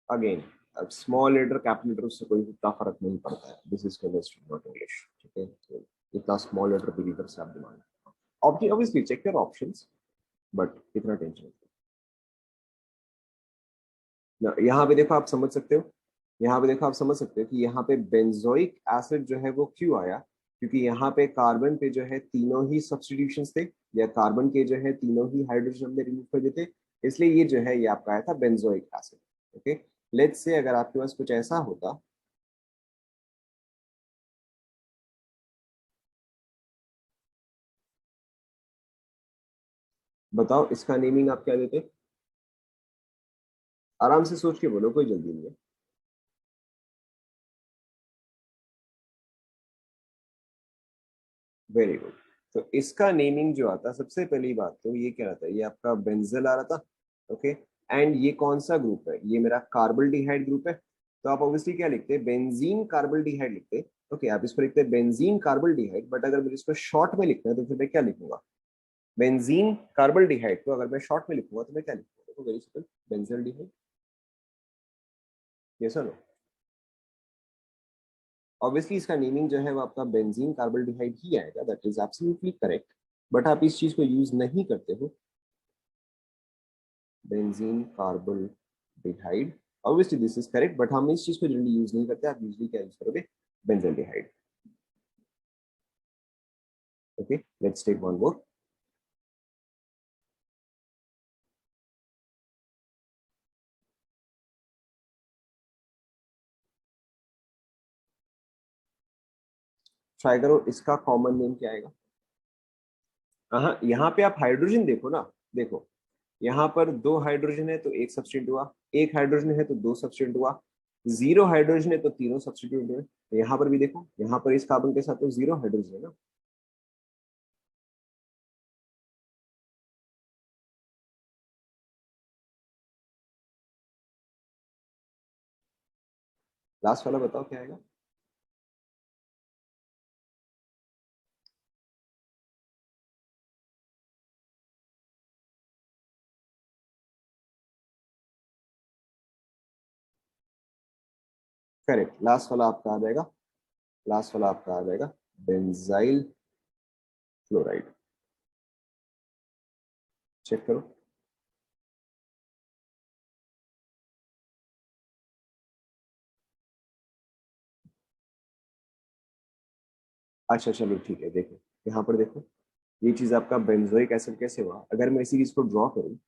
अगेन, अब स्मॉल लेटर कैपिटल लेटर उससे कोई इतना फर्क नहीं पड़ता है, this is chemistry not English, ठीक है, तो इतना स्मॉल लेटर बिग लेटर से आप दिमाग, obviously check your options, but इतना टेंशन। यहाँ पे देखो आप समझ सकते हो, यहाँ पे देखो आप समझ सकते हो कि यहाँ पे बेंजोइक एसिड जो है वो क्यों आया, क्योंकि यहाँ पे कार्बन पे जो है तीनों ही सब्स्टिट्यूशंस थे, या कार्बन के जो है तीनों ही हाइड्रोजन हमने रिमूव कर दिए थे, इसलिए ये जो है ये आपका आया था benzoic acid. Okay, let's say अगर आपके पास कुछ ऐसा होता, बताओ इसका नेमिंग आप क्या देते? आराम से सोच के बोलो, कोई जल्दी नहीं है। Very good. तो इसका नेमिंग जो आता है, सबसे पहली बात तो ये क्या रहता है, ये आपका बेंजल आ रहा था। ओके। एंड ये कौन सा ग्रुप है, ये मेरा कार्बल्डिहाइड ग्रुप है। तो आप ऑब्वियसली क्या लिखते हैं, बेंजीन कार्बल्डिहाइड लिखते हैं। ओके, आप इसको लिखते हैं बेंजीन कार्बल्डिहाइड, बट अगर मुझे इसको शॉर्ट में लिखना है तो फिर मैं क्या लिखूंगा, बेंजीन कार्बल्डिहाइड। तो अगर मैं शॉर्ट में लिखूंगा तो मैं क्या लिखूंगा, देखो वेरी सिंपल, बेंजल्डिहाइड। ये सुनो, ऑब्वियसली इसका नेमिंग जो है वो आपका बेंजीन कार्बल्डिहाइड ही आएगा, that is absolutely correct. But आप इस चीज को यूज नहीं करते हो, benzene carbaldehyde. Obviously this is correct, but हम इस चीज को जनरली यूज नहीं करते। आप यूजली क्या यूज करोगे, benzaldehyde. Okay, let's take one more. Try करो, इसका कॉमन नेम क्या आएगा। हाँ, यहाँ पे आप हाइड्रोजन देखो ना, देखो यहाँ पर दो हाइड्रोजन है तो एक सब्स्टिट्यूट हुआ, एक हाइड्रोजन है तो दो सब्स्टिट्यूट हुआ, जीरो हाइड्रोजन है तो तीनों सब्स्टिट्यूट हुए। तो यहाँ पर भी देखो, यहाँ पर इस कार्बन के साथ तो जीरो हाइड्रोजन है ना। लास्ट वाला बताओ क्या आएगा। करेक्ट, लास्ट वाला आपका आ जाएगा, लास्ट वाला आपका आ जाएगा बेंजाइल क्लोराइड। चेक करो। अच्छा चलो ठीक है, देखो यहाँ पर देखो, ये चीज आपका बेंजोइक एसिड कैसे हुआ, अगर मैं इसी चीज को ड्रॉ करूँ,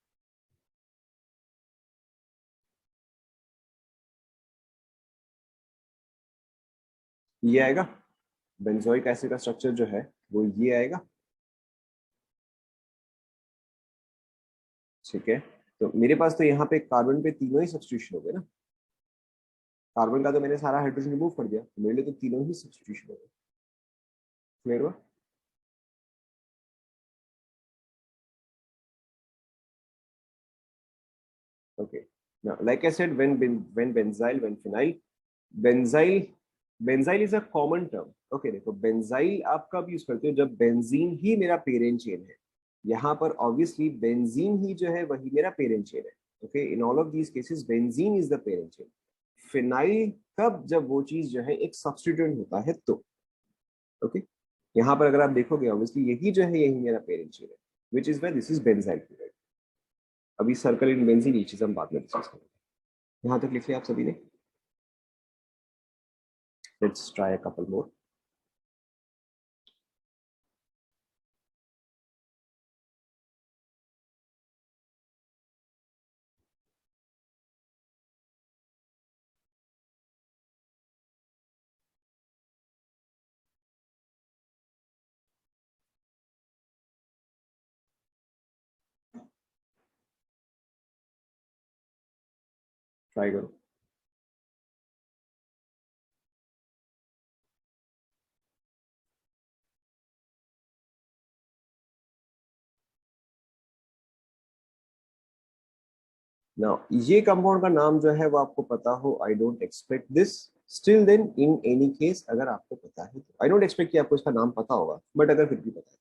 ये आएगा। बेंजोइक एसिड का स्ट्रक्चर जो है वो ये आएगा। ठीक है, तो मेरे पास तो यहाँ पे कार्बन पे तीनों ही सब्स्टिट्यूशन हो गए ना। कार्बन का तो मैंने सारा हाइड्रोजन रिमूव कर दिया, तो मेरे लिए तो तीनों ही सब्स्टिट्यूशन हो गए। क्लियर हुआ। Okay, now like I said, when benzyl, when phenyl, benzyl, benzyl is a common term. Okay, देखो बेंजाइल आप कब यूज करते हो, जब बेंजीन ही मेरा पेरेंट चेन है। यहाँ पर ऑब्वियसली बेंजीन ही जो है वही मेरा पेरेंट चेन है। Okay, in all of these cases benzene is the parent chain. Phenyl कब, जब वो चीज जो है एक सब्स्टिट्यूएंट होता है तो। ओके, यहाँ पर अगर आप देखोगे ऑब्वियसली यही जो है यही मेरा पेरेंट चेन है, which is why this is benzyl chloride. अभी सर्कल इन बेंजीन ये चीज हम बाद में डिस्कस करेंगे। यहाँ तक लिख लिया आप सभी ने। Let's try a couple more. Try करो। नाउ ये कंपाउंड का नाम जो है वो आपको पता हो, I don't expect this. Still then in any case अगर आपको पता है तो आई डोंट एक्सपेक्ट कि आपको इसका नाम पता होगा, बट अगर फिर भी पता है।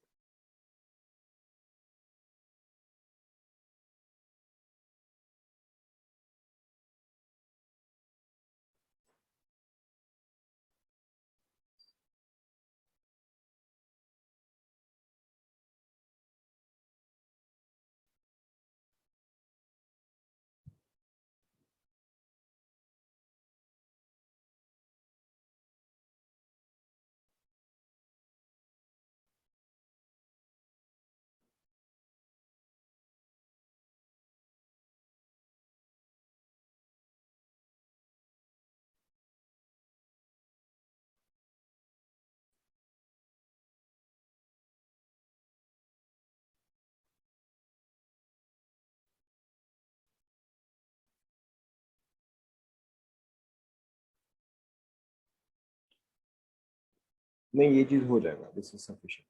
नहीं, ये चीज हो जाएगा, दिस इज सफिशिएंट,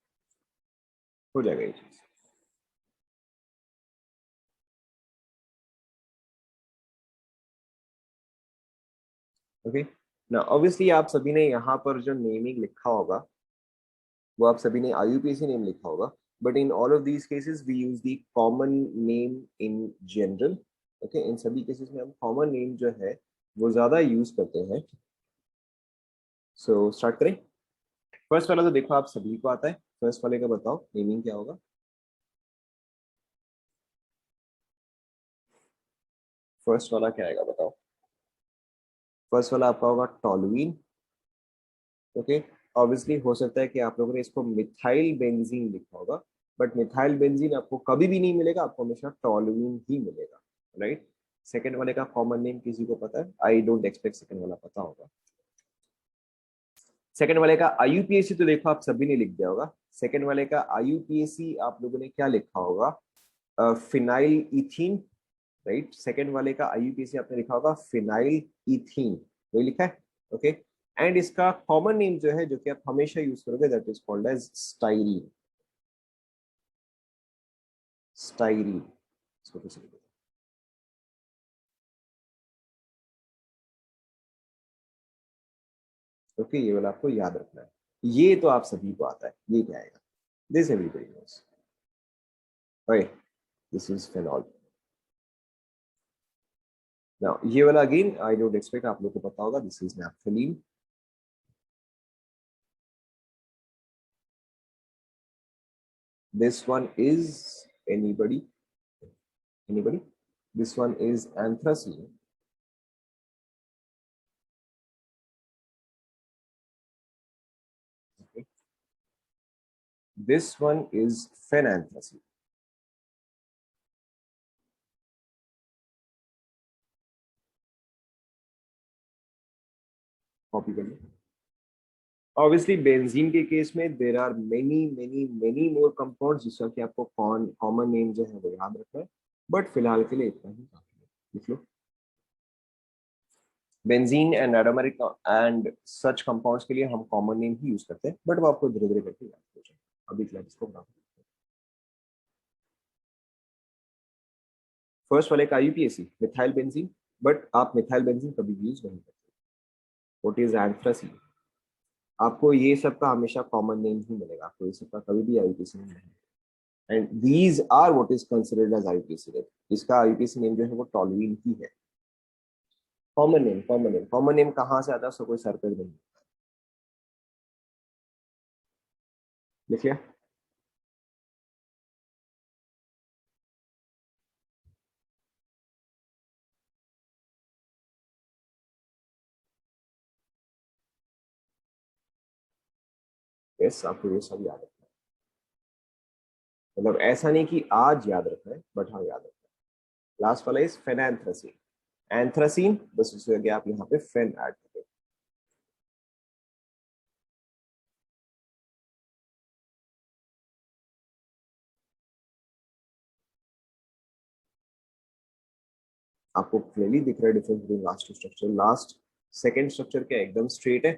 हो जाएगा ये चीज। ओके ना, ऑब्वियसली आप सभी ने यहाँ पर जो नेमिंग लिखा होगा वो आप सभी ने IUPAC नेम लिखा होगा, but in all of these cases we use the common name in general. Okay, इन सभी केसेस में हम कॉमन नेम जो है वो ज्यादा यूज करते हैं। सो स्टार्ट करें। फर्स्ट वाला तो देखो आप सभी को आता है, फर्स्ट वाले का बताओ नेमिंग क्या होगा। फर्स्ट वाला क्या आएगा बताओ। फर्स्ट वाला आपका होगा टॉलुइन। ओके, ऑब्वियसली हो सकता है कि आप लोगों ने इसको मिथाइल बेंजीन लिखा होगा, बट मिथाइल बेंजीन आपको कभी भी नहीं मिलेगा, आपको हमेशा टॉलुइन ही मिलेगा, राइट। सेकेंड वाले का कॉमन नेम किसी को पता है? आई डोंट एक्सपेक्ट सेकेंड वाला पता होगा। सेकेंड वाले का IUPAC तो देखो आप सभी ने लिख दिया होगा। सेकेंड वाले का IUPAC आप लोगों ने क्या लिखा होगा? Phenyl ethene, right. सेकेंड वाले का IUPAC आपने लिखा होगा फिनाइल इथीन, वही लिखा है। ओके, एंड इसका कॉमन नेम जो है जो कि आप हमेशा यूज करोगे, that is called as styrene. Styrene, इसको कैसे लिखोगे? ओके, ये वाला आपको याद रखना है। ये तो आप सभी को आता है, ये क्या आएगा? This everybody knows, right, this is phenol. Now ये वाला अगेन आई डोंट एक्सपेक्ट आप लोग को पता होगा, this is naphthalene. This one is anybody? Anybody? This one is anthracene. Okay. This one is phenanthracene. Copy कर लो। Obviously, बेंजीन के case में there are many more compounds जिसका कि आपको common name जो है वो याद रखना है, बट फिलहाल के लिए इतना ही काफी है। लिख लो benzene and aromatic and such compounds के लिए हम कॉमन नेम ही यूज करते हैं, बट वो आपको धीरे धीरे करके याद हो जाएगा। अभी फिलहाल इसको बना। फर्स्ट वाले का IUPAC मिथाइल बेंजीन, बट आप मिथाइल बेंजीन कभी भी यूज नहीं करते। What is anthracene? आपको ये सब का हमेशा कॉमन नेम ही मिलेगा, आपको ये सब का कभी भी IUPAC नेम नहीं। And these are what is considered as IUPAC name. इसका IUPAC नेम जो है वो टॉलुइन ही है। Common name, common name, common name कहाँ से आता है उसका कोई सर पे नहीं। लिखिए। यस, आपको ये सब याद रखना है, मतलब ऐसा नहीं कि आज याद रखना है, बट हाँ याद रखना है। लास्ट वाला इज फेनैंथ्रासीन। एंथ्रासीन, बस उसके आगे आप यहाँ पे फेन ऐड करें। आपको क्लियरली दिख रहा है difference between last two structure? Last second structure क्या एकदम स्ट्रेट है,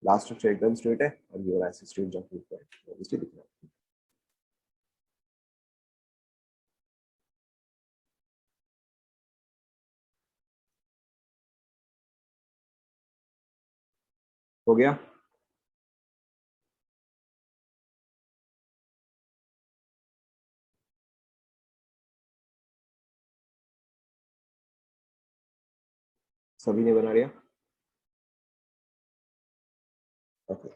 लास्ट स्ट्रक्चर एकदम स्ट्रेट है, और ये वाला ऐसे स्ट्रेट जंप ऊपर है, ऑब्वियसली दिख रहा है। हो गया? सभी ने बना लिया? ओके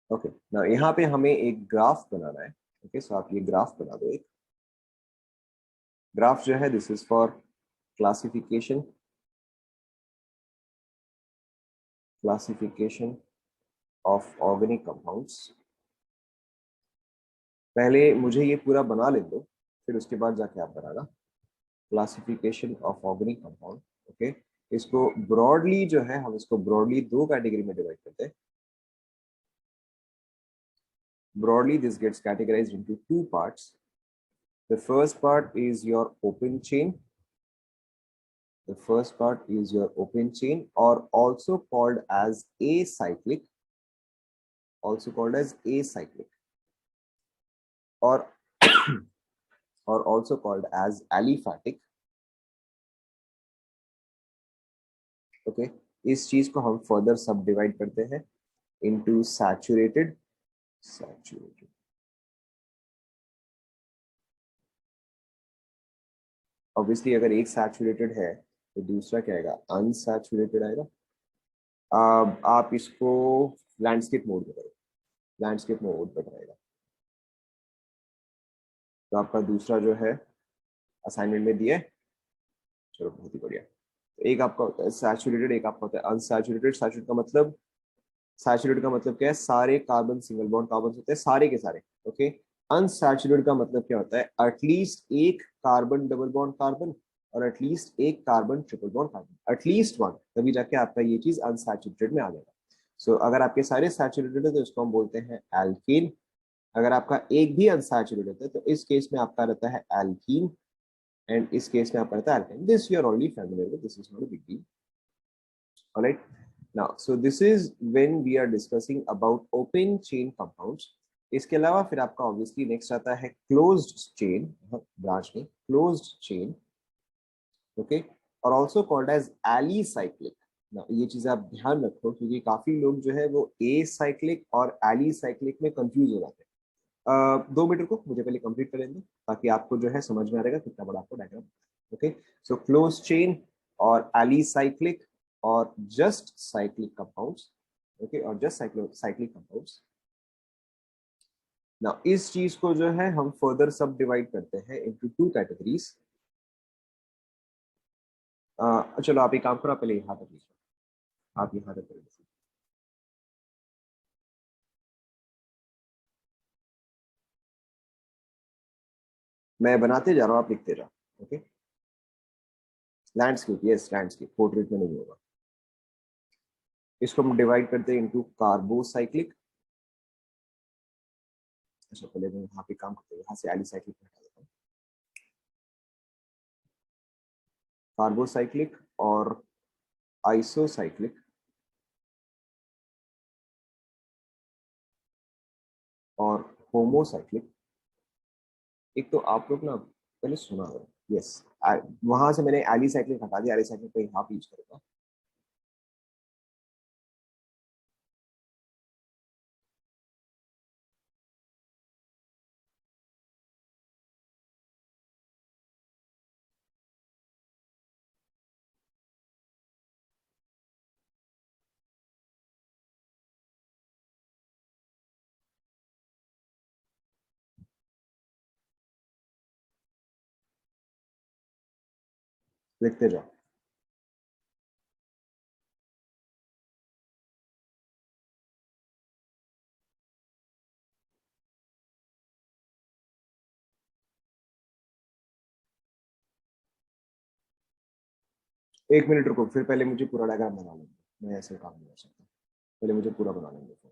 ओके, ना यहाँ पे हमें एक ग्राफ बनाना है। ओके, सो आप ये ग्राफ बना दो एक। ग्राफ जो है this is for classification, classification of organic compounds. पहले मुझे ये पूरा बना ले दो, फिर उसके बाद जाके आप बनाना। Classification of organic compound. Okay, इसको ब्रॉडली जो है हम इसको ब्रॉडली दो कैटेगरी में डिवाइड करते हैं। Broadly, this gets categorized into two parts. The first part is your open chain. The first part is your open chain, or also called as acyclic. also called as acyclic, or or also called as aliphatic. Okay इस चीज को हम further subdivide करते हैं into saturated, saturated. Obviously अगर एक saturated है तो दूसरा क्या आएगा, अनसैचुरेटेड आएगा। आप इसको लैंडस्केप मोड में करो, लैंडस्केप मोड पर रहेगा। तो आपका दूसरा जो है असाइनमेंट में दिया है, चलो बहुत ही बढ़िया। तो एक आपका होता है सैचुरेटेड, एक आपका होता है अनसैचुरेटेड। सैचुरेटेड का मतलब क्या है, सारे कार्बन सिंगल बॉन्ड कार्बन होते हैं सारे के सारे। ओके अनसैचुरेटेड का मतलब क्या होता है, एटलीस्ट एक कार्बन डबल बॉन्ड कार्बन और एटलीस्ट एक carbon triple bond carbon, at least one, तभी जाके आपका ये चीज अनसैचुरेटेड में आ जाएगा। सो अगर आपके सारे सैचुरेटेड है तो इसको हम बोलते हैं एल्केन। अगर आपका एक भी अनसैचुरेटेड है तो इस केस में आपका रहता है एल्कीन, एंड इस केस में आपका रहता है alkane. This you are already familiar with, this is not a big deal. Alright now so this is when we are discussing about open chain compounds. इसके अलावा फिर आपका ऑब्वियसली नेक्स्ट आता है क्लोज्ड चेन, ब्रांच में closed chain, okay, और also called as alicyclic. ये चीज आप ध्यान रखो क्योंकि काफी लोग जो है वो एसाइक्लिक और एलिसाइक्लिक में कंफ्यूज हो जाते हैं। 2 मीटर को मुझे पहले कंप्लीट कर लेंगे ताकि आपको जो है समझ में आ रहेगा कितना बड़ा आपको diagram. Okay so close chain और एलिसाइक्लिक और जस्ट साइक्लिक कंपाउंड्स, ओके, और जस्ट साइक्लिक कंपाउंड्स। नाउ इस चीज को जो है हम फर्दर सब डिवाइड करते हैं इनटू 2 कैटेगरीज। चलो आप एक काम करो, आप पहले यहाँ तक लीजिए, आप यहाँ तक करेंगे। मैं बनाते जा रहा हूँ, आप लिखते जाओ। Okay landscape, yes landscape, portrait में नहीं होगा। इसको हम डिवाइड करते हैं इनटू कार्बोसाइक्लिक। अच्छा पहले मैं यहाँ पे काम करते हैं, यहाँ से एलिसाइक्लिक हटा देता हूँ। कार्बोसाइक्लिक और आइसोसाइक्लिक और होमोसाइक्लिक। एक तो आप लोग ना पहले सुना हो, यस, वहां से मैंने एलिसाइक्लिक हटा दिया, एलिसाइक्लिक को यहाँ पे यूज करूंगा। लिखते जाओ। 1 मिनट रुको, फिर पहले मुझे पूरा डायग्राम बना लेंगे, मैं ऐसे काम नहीं कर सकता, पहले मुझे पूरा बना लेंगे फिर।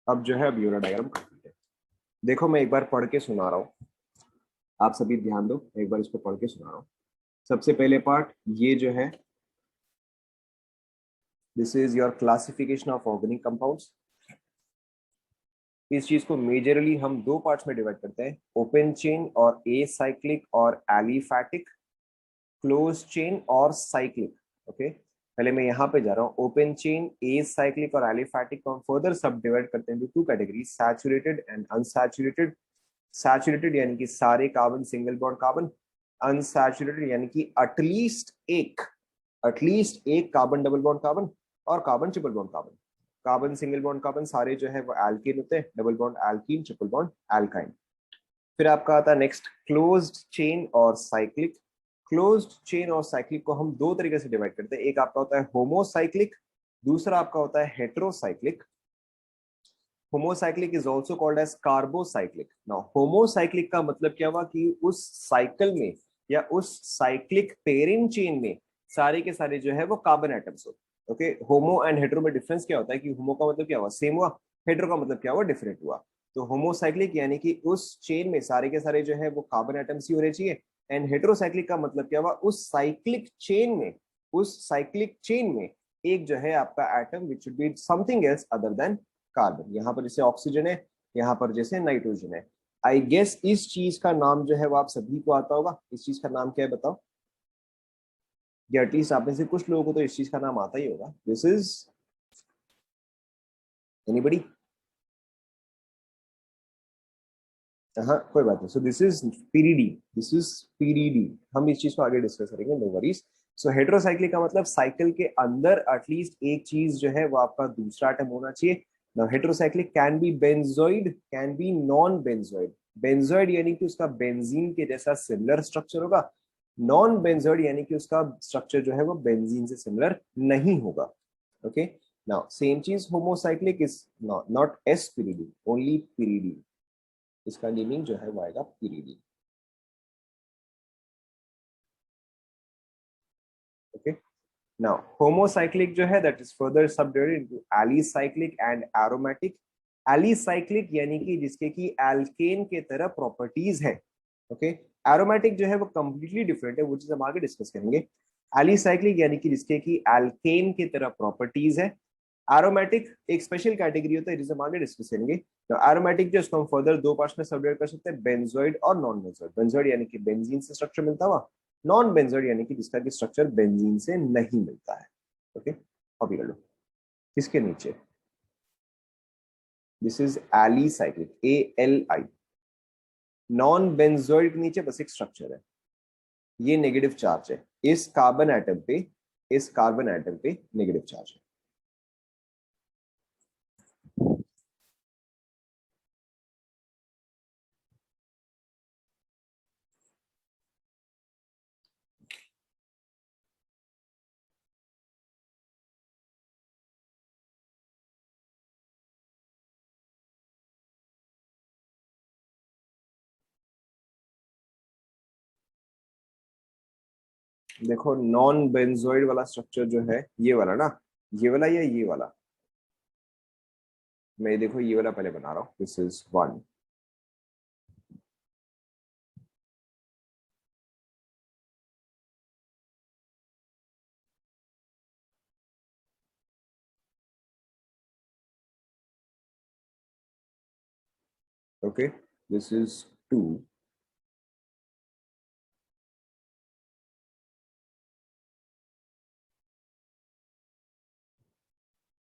अब जो है अब यूरो डायग्राम देखो मैं एक बार पढ़ के सुना रहा हूँ, आप सभी ध्यान दो, मैं एक बार इसको पढ़ के सुना रहा हूँ। सबसे पहले पार्ट ये जो है, this is your classification of organic compounds. इस चीज को मेजरली हम दो पार्ट्स में डिवाइड करते हैं, ओपन चेन और ए साइक्लिक और एलिफैटिक, क्लोज चेन और साइक्लिक। ओके, पहले मैं यहाँ पे जा रहा हूँ। ओपन चेन, ए साइक्लिक और एलिफैटिक को हम फर्दर सब डिवाइड करते हैं to category, saturated and unsaturated. Saturated यानी कि सारे carbon single bond carbon, unsaturated यानी कि एटलीस्ट एक कार्बन डबल बॉन्ड कार्बन और carbon triple bond carbon. Carbon single bond carbon सारे जो है वो एल्केन होते हैं, double bond alkene, triple bond alkyne. फिर आपका आता है नेक्स्ट क्लोज्ड चेन और साइक्लिक। क्लोज्ड चेन और साइक्लिक को हम दो तरीके से डिवाइड करते हैं, एक आपका होता है होमोसाइक्लिक, दूसरा आपका होता है heterocyclic. Homocyclic is also called as carbocyclic. Now homocyclic का मतलब क्या हुआ कि उस साइकिल में या उस साइक्लिक पेरेंट चेन में सारे के सारे जो है वो कार्बन एटम्स हो। ओके, होमो एंड हेट्रो में डिफरेंस क्या होता है कि होमो का मतलब क्या हुआ, सेम हुआ, हेट्रो का मतलब क्या हुआ, डिफरेंट हुआ। तो होमोसाइक्लिक यानी कि उस चेन में सारे के सारे जो है वो कार्बन एटम्स ही होने चाहिए, एंड हेट्रोसाइक्लिक का मतलब क्या हुआ, उस साइक्लिक चेन में एक जो है आपका atom which should be something else other than carbon. यहाँ पर जैसे ऑक्सीजन है, यहाँ पर जैसे नाइट्रोजन है। आई गेस इस चीज का नाम जो है वो आप सभी को आता होगा। इस चीज का नाम क्या है बताओ, या एटलीस्ट आप में से कुछ लोगों को तो इस चीज का नाम आता ही होगा। This is anybody? हाँ कोई बात नहीं। So this is pyridine, this is pyridine. हम इस चीज को आगे डिस्कस करेंगे, नो वरीज। सो हेट्रोसाइक्लिक का मतलब साइकिल के अंदर एटलीस्ट एक चीज जो है वो आपका दूसरा एटम होना चाहिए। Now heterocyclic can be benzoid, can be non benzoid. Benzoid यानी कि उसका बेंजीन के जैसा सिमिलर स्ट्रक्चर होगा, नॉन बेंजोइड यानी कि उसका स्ट्रक्चर जो है वो बेंजीन से सिमिलर नहीं होगा। ओके, नाउ सेम चीज homocyclic is not as pyridine, only pyridine. इसका नेमिंग जो है वो आएगा पीरीडी। ओके, नाउ होमोसाइक्लिक जो है that is further subdivided into alicyclic and aromatic. Alicyclic यानी कि जिसके की एल्केन के तरह प्रॉपर्टीज है। ओके, एरोमेटिक जो है वो कंप्लीटली डिफरेंट है, वो चीज हम आगे डिस्कस करेंगे। एलिसाइक्लिक यानी कि जिसके की एल्केन की तरह प्रॉपर्टीज है। एरोमेटिक एक स्पेशल कैटेगरी होता है जिसे हम आगे डिस्कस करेंगे। तो एरोमेटिक जो इसको हम फर्दर दो पार्ट्स में सबडिवाइड कर सकते हैं, बेंजोइड और नॉन बेंजोइड। बेंजोइड यानी कि बेंजीन से स्ट्रक्चर मिलता हुआ, नॉन बेंजोइड यानी कि जिसका की स्ट्रक्चर बेंजीन से नहीं मिलता है। ओके, कॉपी कर लो। किसके नीचे, this is alicyclic, ALI। Non benzoid के नीचे बस एक स्ट्रक्चर है, ये नेगेटिव चार्ज है, इस कार्बन एटम पे, इस कार्बन एटम पे नेगेटिव चार्ज है। देखो नॉन बेंजोइड वाला स्ट्रक्चर जो है ये वाला ना, ये वाला या ये वाला, मैं देखो ये वाला पहले बना रहा हूँ, this is one. Okay, this is two.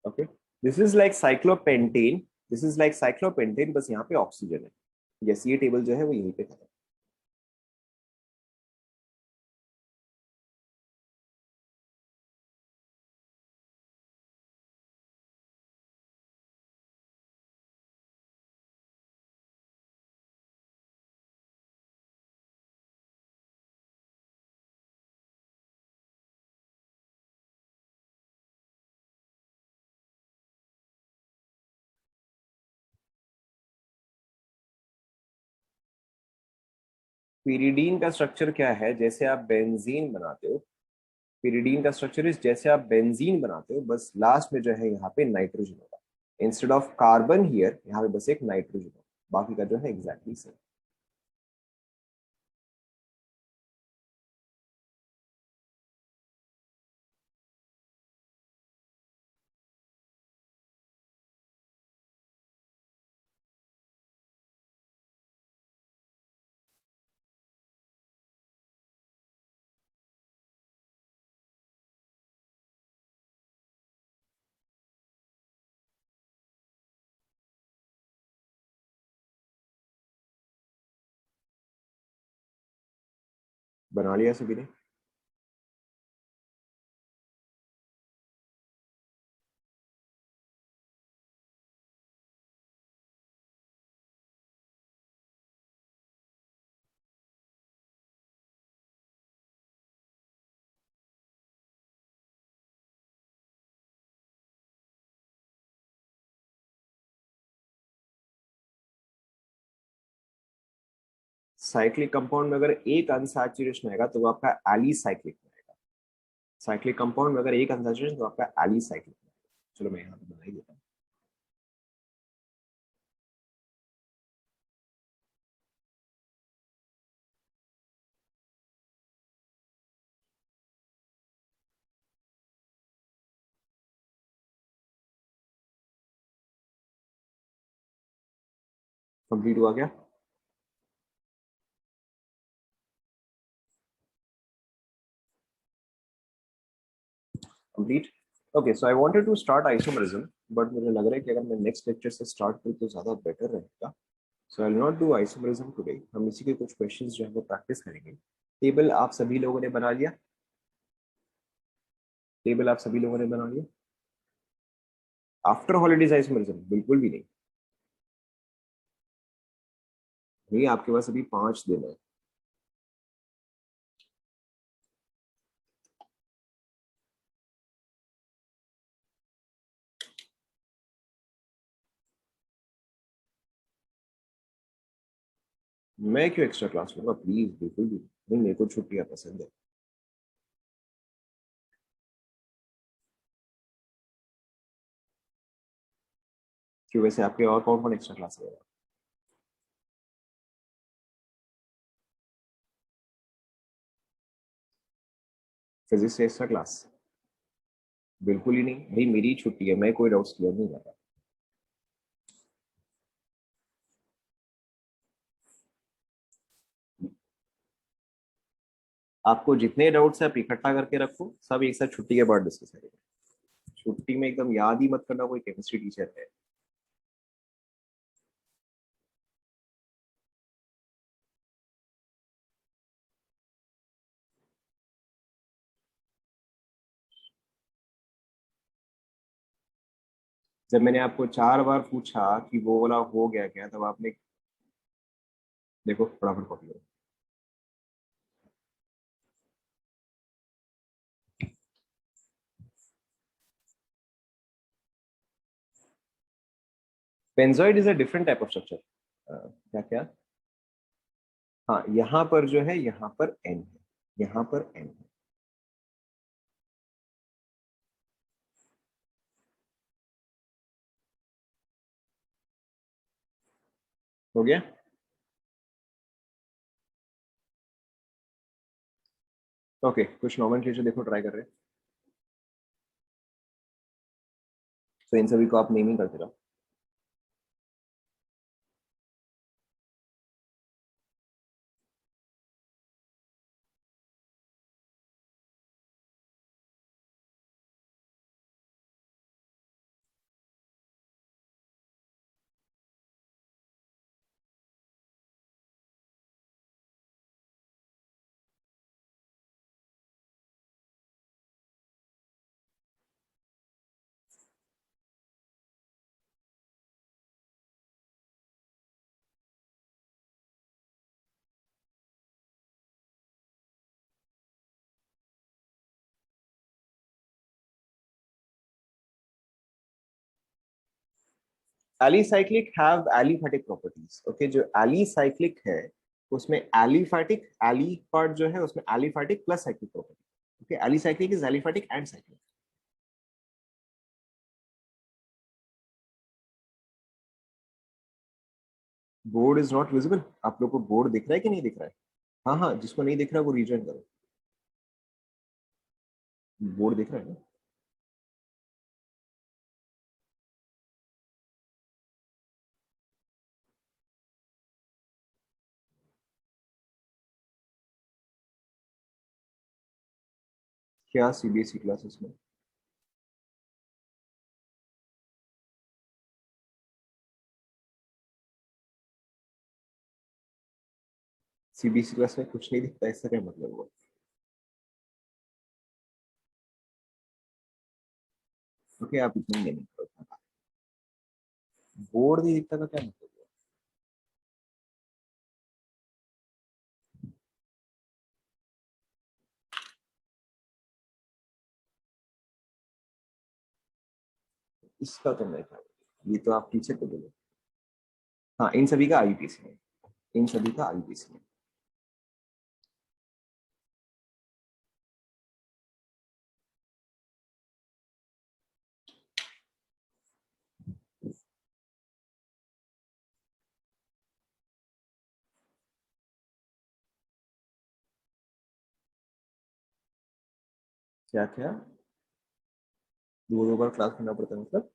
Okay, this is like cyclopentane, this is like cyclopentane, बस यहाँ पे ऑक्सीजन है। यस, ये टेबल जो है वो यहीं पे खत्म। पीरिडीन का स्ट्रक्चर क्या है, जैसे आप बेंजीन बनाते हो, पीरिडीन का स्ट्रक्चर इज जैसे आप बेंजीन बनाते हो, बस लास्ट में जो है यहाँ पे नाइट्रोजन होगा, इंस्टेड ऑफ कार्बन हियर यहाँ पे बस एक नाइट्रोजन होगा। बाकी का जो है एग्जैक्टली सेम। बना लिया सभी ने? साइक्लिक कंपाउंड में अगर एक अनसैचुरेशन आएगा तो वो आपका एलिसाइक्लिक में आएगा। साइक्लिक कंपाउंड में अगर एक अनसैचुरेशन तो आपका एलिसाइक्लिक में आएगा। चलो मैं यहाँ पे बना ही देता हूँ। कंप्लीट हुआ क्या? Complete. Okay, so I wanted to start isomerism, but मुझे लग रहा है कि अगर मैं नेक्स्ट लेक्चर से स्टार्ट करूँ तो ज़्यादा बेटर रहेगा। So I will not do isomerism today. हम इसी के कुछ क्वेश्चंस जो है वो प्रैक्टिस करेंगे। टेबल आप सभी लोगों ने बना लिया? टेबल आप सभी लोगों ने बना लिया? आफ्टर हॉलीडेज आइसोमरिज्म बिल्कुल भी नहीं। नहीं, आपके पास अभी 5 दिन है। मैं क्यों एक्स्ट्रा क्लास लूंगा? प्लीज, बिल्कुल भी नहीं। मेरे को छुट्टियां पसंद है। क्यों, वैसे आपके और कौन कौन एक्स्ट्रा क्लास लेगा? Physics extra class? बिल्कुल ही नहीं भाई, मेरी छुट्टी है, मैं कोई डाउट्स क्लियर नहीं कर रहा। आपको जितने डाउट्स है आप इकट्ठा करके रखो, सब एक साथ छुट्टी के बाद डिस्कस करेंगे। छुट्टी में एकदम याद ही मत करना कोई केमिस्ट्री टीचर है। जब मैंने आपको 4 बार पूछा कि वो वाला हो गया क्या, तब आपने देखो फटाफट कॉपी करो। Benzoid is a different type of structure. क्या क्या? हाँ, यहाँ पर जो है, यहाँ पर एन है, यहाँ पर एन है। हो गया? ओके, कुछ नॉमेनक्लेचर देखो, ट्राई कर रहे हैं। तो इन सभी को आप नेमिंग करते रहो। Alicyclic have aliphatic properties. Okay, जो एलिसाइक्लिक है उसमें एलिफैटिक, एली पार्ट जो है उसमें aliphatic plus cyclic property. Okay, alicyclic is aliphatic and cyclic. Board is not visible. आप लोग को बोर्ड दिख रहा है कि नहीं दिख रहा है? हाँ हाँ, जिसको नहीं दिख रहा वो रीजॉइन करो। बोर्ड दिख रहा है ना? क्या सीबीएसई क्लासेस में? सीबीएसई क्लास में कुछ नहीं दिखता, इसका क्या मतलब हुआ? ओके, आप इतना ही नहीं करो। बोर्ड नहीं दिखता का क्या मतलब हुआ? इसका तो मैं क्या बोलूं? ये तो आप टीचर को बोलो। हाँ, इन सभी का आईपीसी है। इन सभी का आईपीसी है। क्या क्या? दो दो बार क्लास करना पड़ता है मतलब?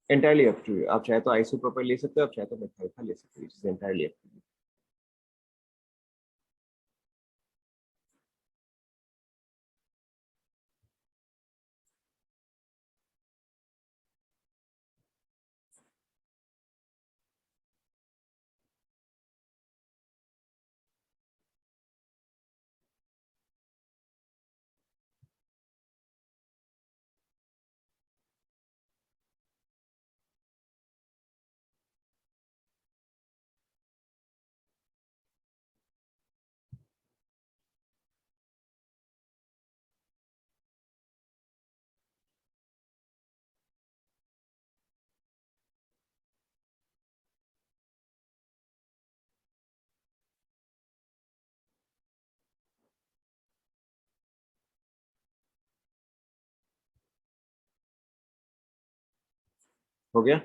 Entirely up to you. आप चाहे तो आइसोप्रोपाइल ले सकते हो, आप चाहे तो मेथाइथा ले सकते हो। Entirely up to you. हो गया?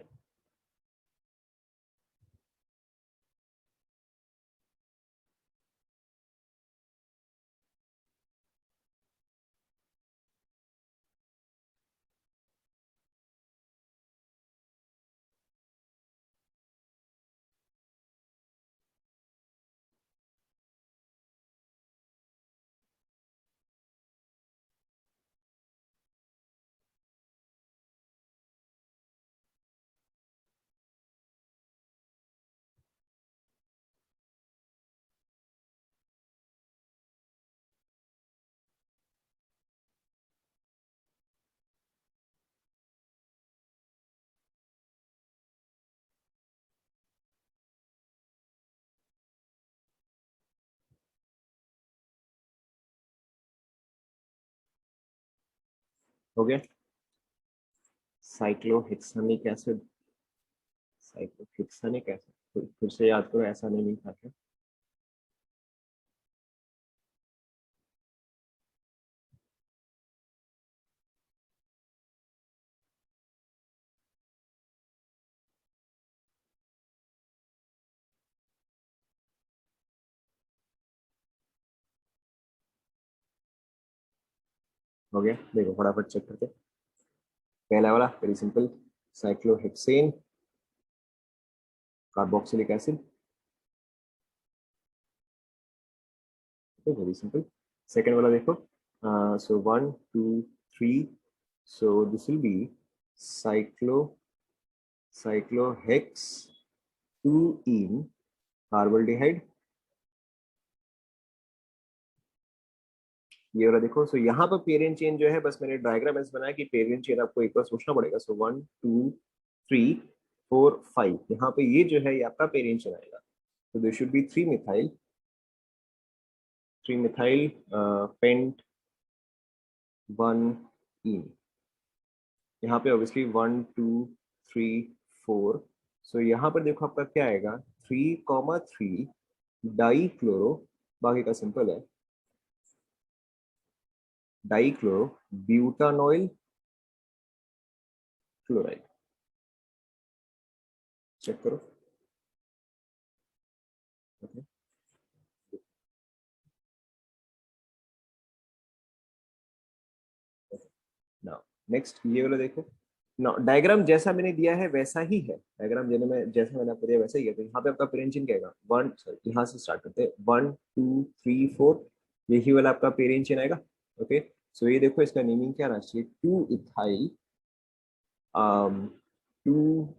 हो गया? साइक्लोहेक्सानिक एसिड। साइक्लोहेक्सानिक एसिड, फिर से याद करो, ऐसा नहीं था क्या? हो गया, देखो फटाफट चेक करते हैं। पहला वाला very simple, cyclohexane carboxylic acid, very simple. Second वाला देखो, सो 1 2 3, so this will be cyclohex 2ene कार्बोल्डिहाइड। ये वाला देखो, सो यहाँ पर पेरेंट चेन जो है, बस मैंने डायग्राम ऐसे बनाया कि पेरेंट चेन आपको एक बार सोचना पड़ेगा। सो 1 2 3 4 5, यहाँ पे ये जो है ये आपका पेरेंट चेन आएगा। तो this should be 3 methyl paint 1 इन। यहाँ पे ऑब्वियसली 1 2 3 4, सो यहाँ पर देखो आपका क्या आएगा, 3 3 डाई क्लोरो, बाकी का सिंपल है, डाई क्लोरो ब्यूटानॉइल क्लोराइड। चेक करो। ओके, नाउ नेक्स्ट ये वाला देखो ना, डायग्राम जैसा मैंने दिया है वैसा ही है, डायग्राम जैसा मैंने आपको दिया वैसा ही है। तो यहाँ पे आपका पेरेंट चेन क्या आएगा, वन, सॉरी यहाँ से स्टार्ट करते हैं, 1 2 3 4, यही वाला आपका पेरेंट चेन आएगा। ओके, सो ये देखो इसका नेमिंग क्या आना चाहिए, 2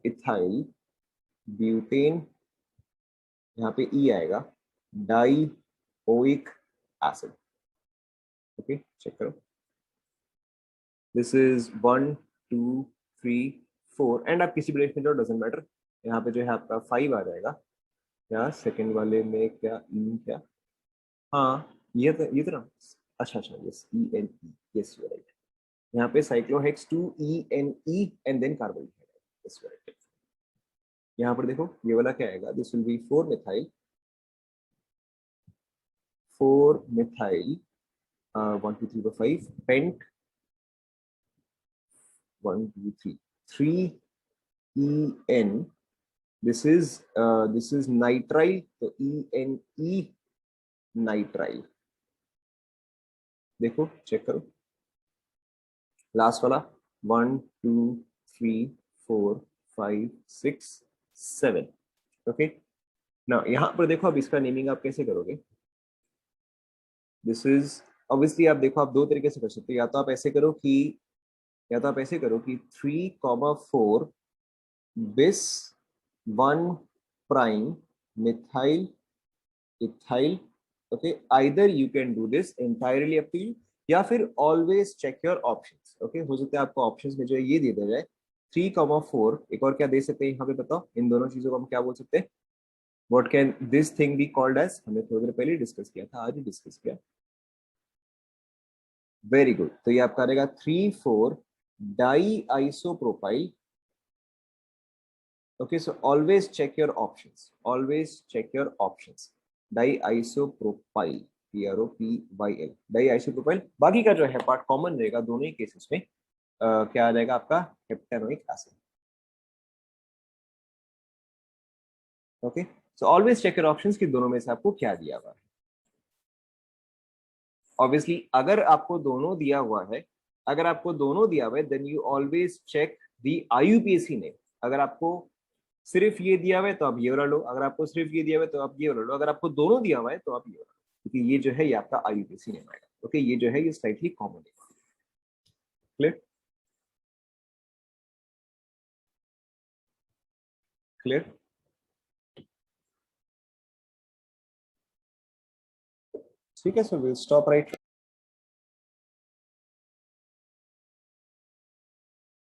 इथाइल ब्यूटेन, यहाँ पे ई आएगा, dioic acid. Okay, check करो, दिस इज 1 2 3 4, एंड आप किसी भी रेट में जो, डजेंट मैटर। यहाँ पे जो है आपका 5 आ जाएगा। क्या सेकंड वाले में क्या ई, क्या, हाँ ये तो ना, अच्छा अच्छा, yes E N E, yes you right. यहाँ पे cyclohex 2 ENE and then carbon, yes you right. यहाँ पर देखो ये वाला क्या आएगा, this will be 4 methyl 1 2 3 4 5 pent 1 2 3 3 EN, this is nitrile, तो ENE नाइट्राइल। देखो चेक करो, लास्ट वाला 1 2 3 4 5 6 7। ओके, ना यहाँ पर देखो, अब इसका नेमिंग आप कैसे करोगे, दिस इज ऑब्वियसली, आप देखो आप दो तरीके से कर सकते हो, या तो आप ऐसे करो कि 3 4 bis 1 methyl ethyl. Okay, either you can do this entirely up to you, या फिर always check your options. Okay, हो सकता है आपको ऑप्शंस में जो है ये दे दिया जाए 3 4, एक और क्या दे सकते हैं यहाँ पे बताओ, इन दोनों चीजों को हम क्या बोल सकते हैं, what can this thing be called as, हमने थोड़ी देर पहले डिस्कस किया था, आज ही डिस्कस किया। वेरी गुड, तो ये आपका रहेगा 3 4 di isopropyl. Okay, so always check your options, always check your options, di isopropyl, PROPYL, di isopropyl. बाकी का जो है पार्ट कॉमन रहेगा दोनों ही केसेस में, क्या आ जाएगा आपका, heptanoic acid. Okay, so always check your options कि दोनों में से आपको क्या दिया हुआ है। ऑब्वियसली अगर आपको दोनों दिया हुआ है, then you always check the IUPAC name. अगर आपको सिर्फ ये दिया हुआ है तो आप ये वाला लो, अगर आपको सिर्फ ये दिया हुआ है तो आप ये वाला लो, अगर आपको दोनों दिया हुआ है तो आप ये वाला लो, क्योंकि ये जो है ये आपका IUPAC नेम आएगा। ओके, ये जो है ये स्लाइटली कॉमन है। क्लियर, क्लियर, ठीक है, सो विल स्टॉप राइट।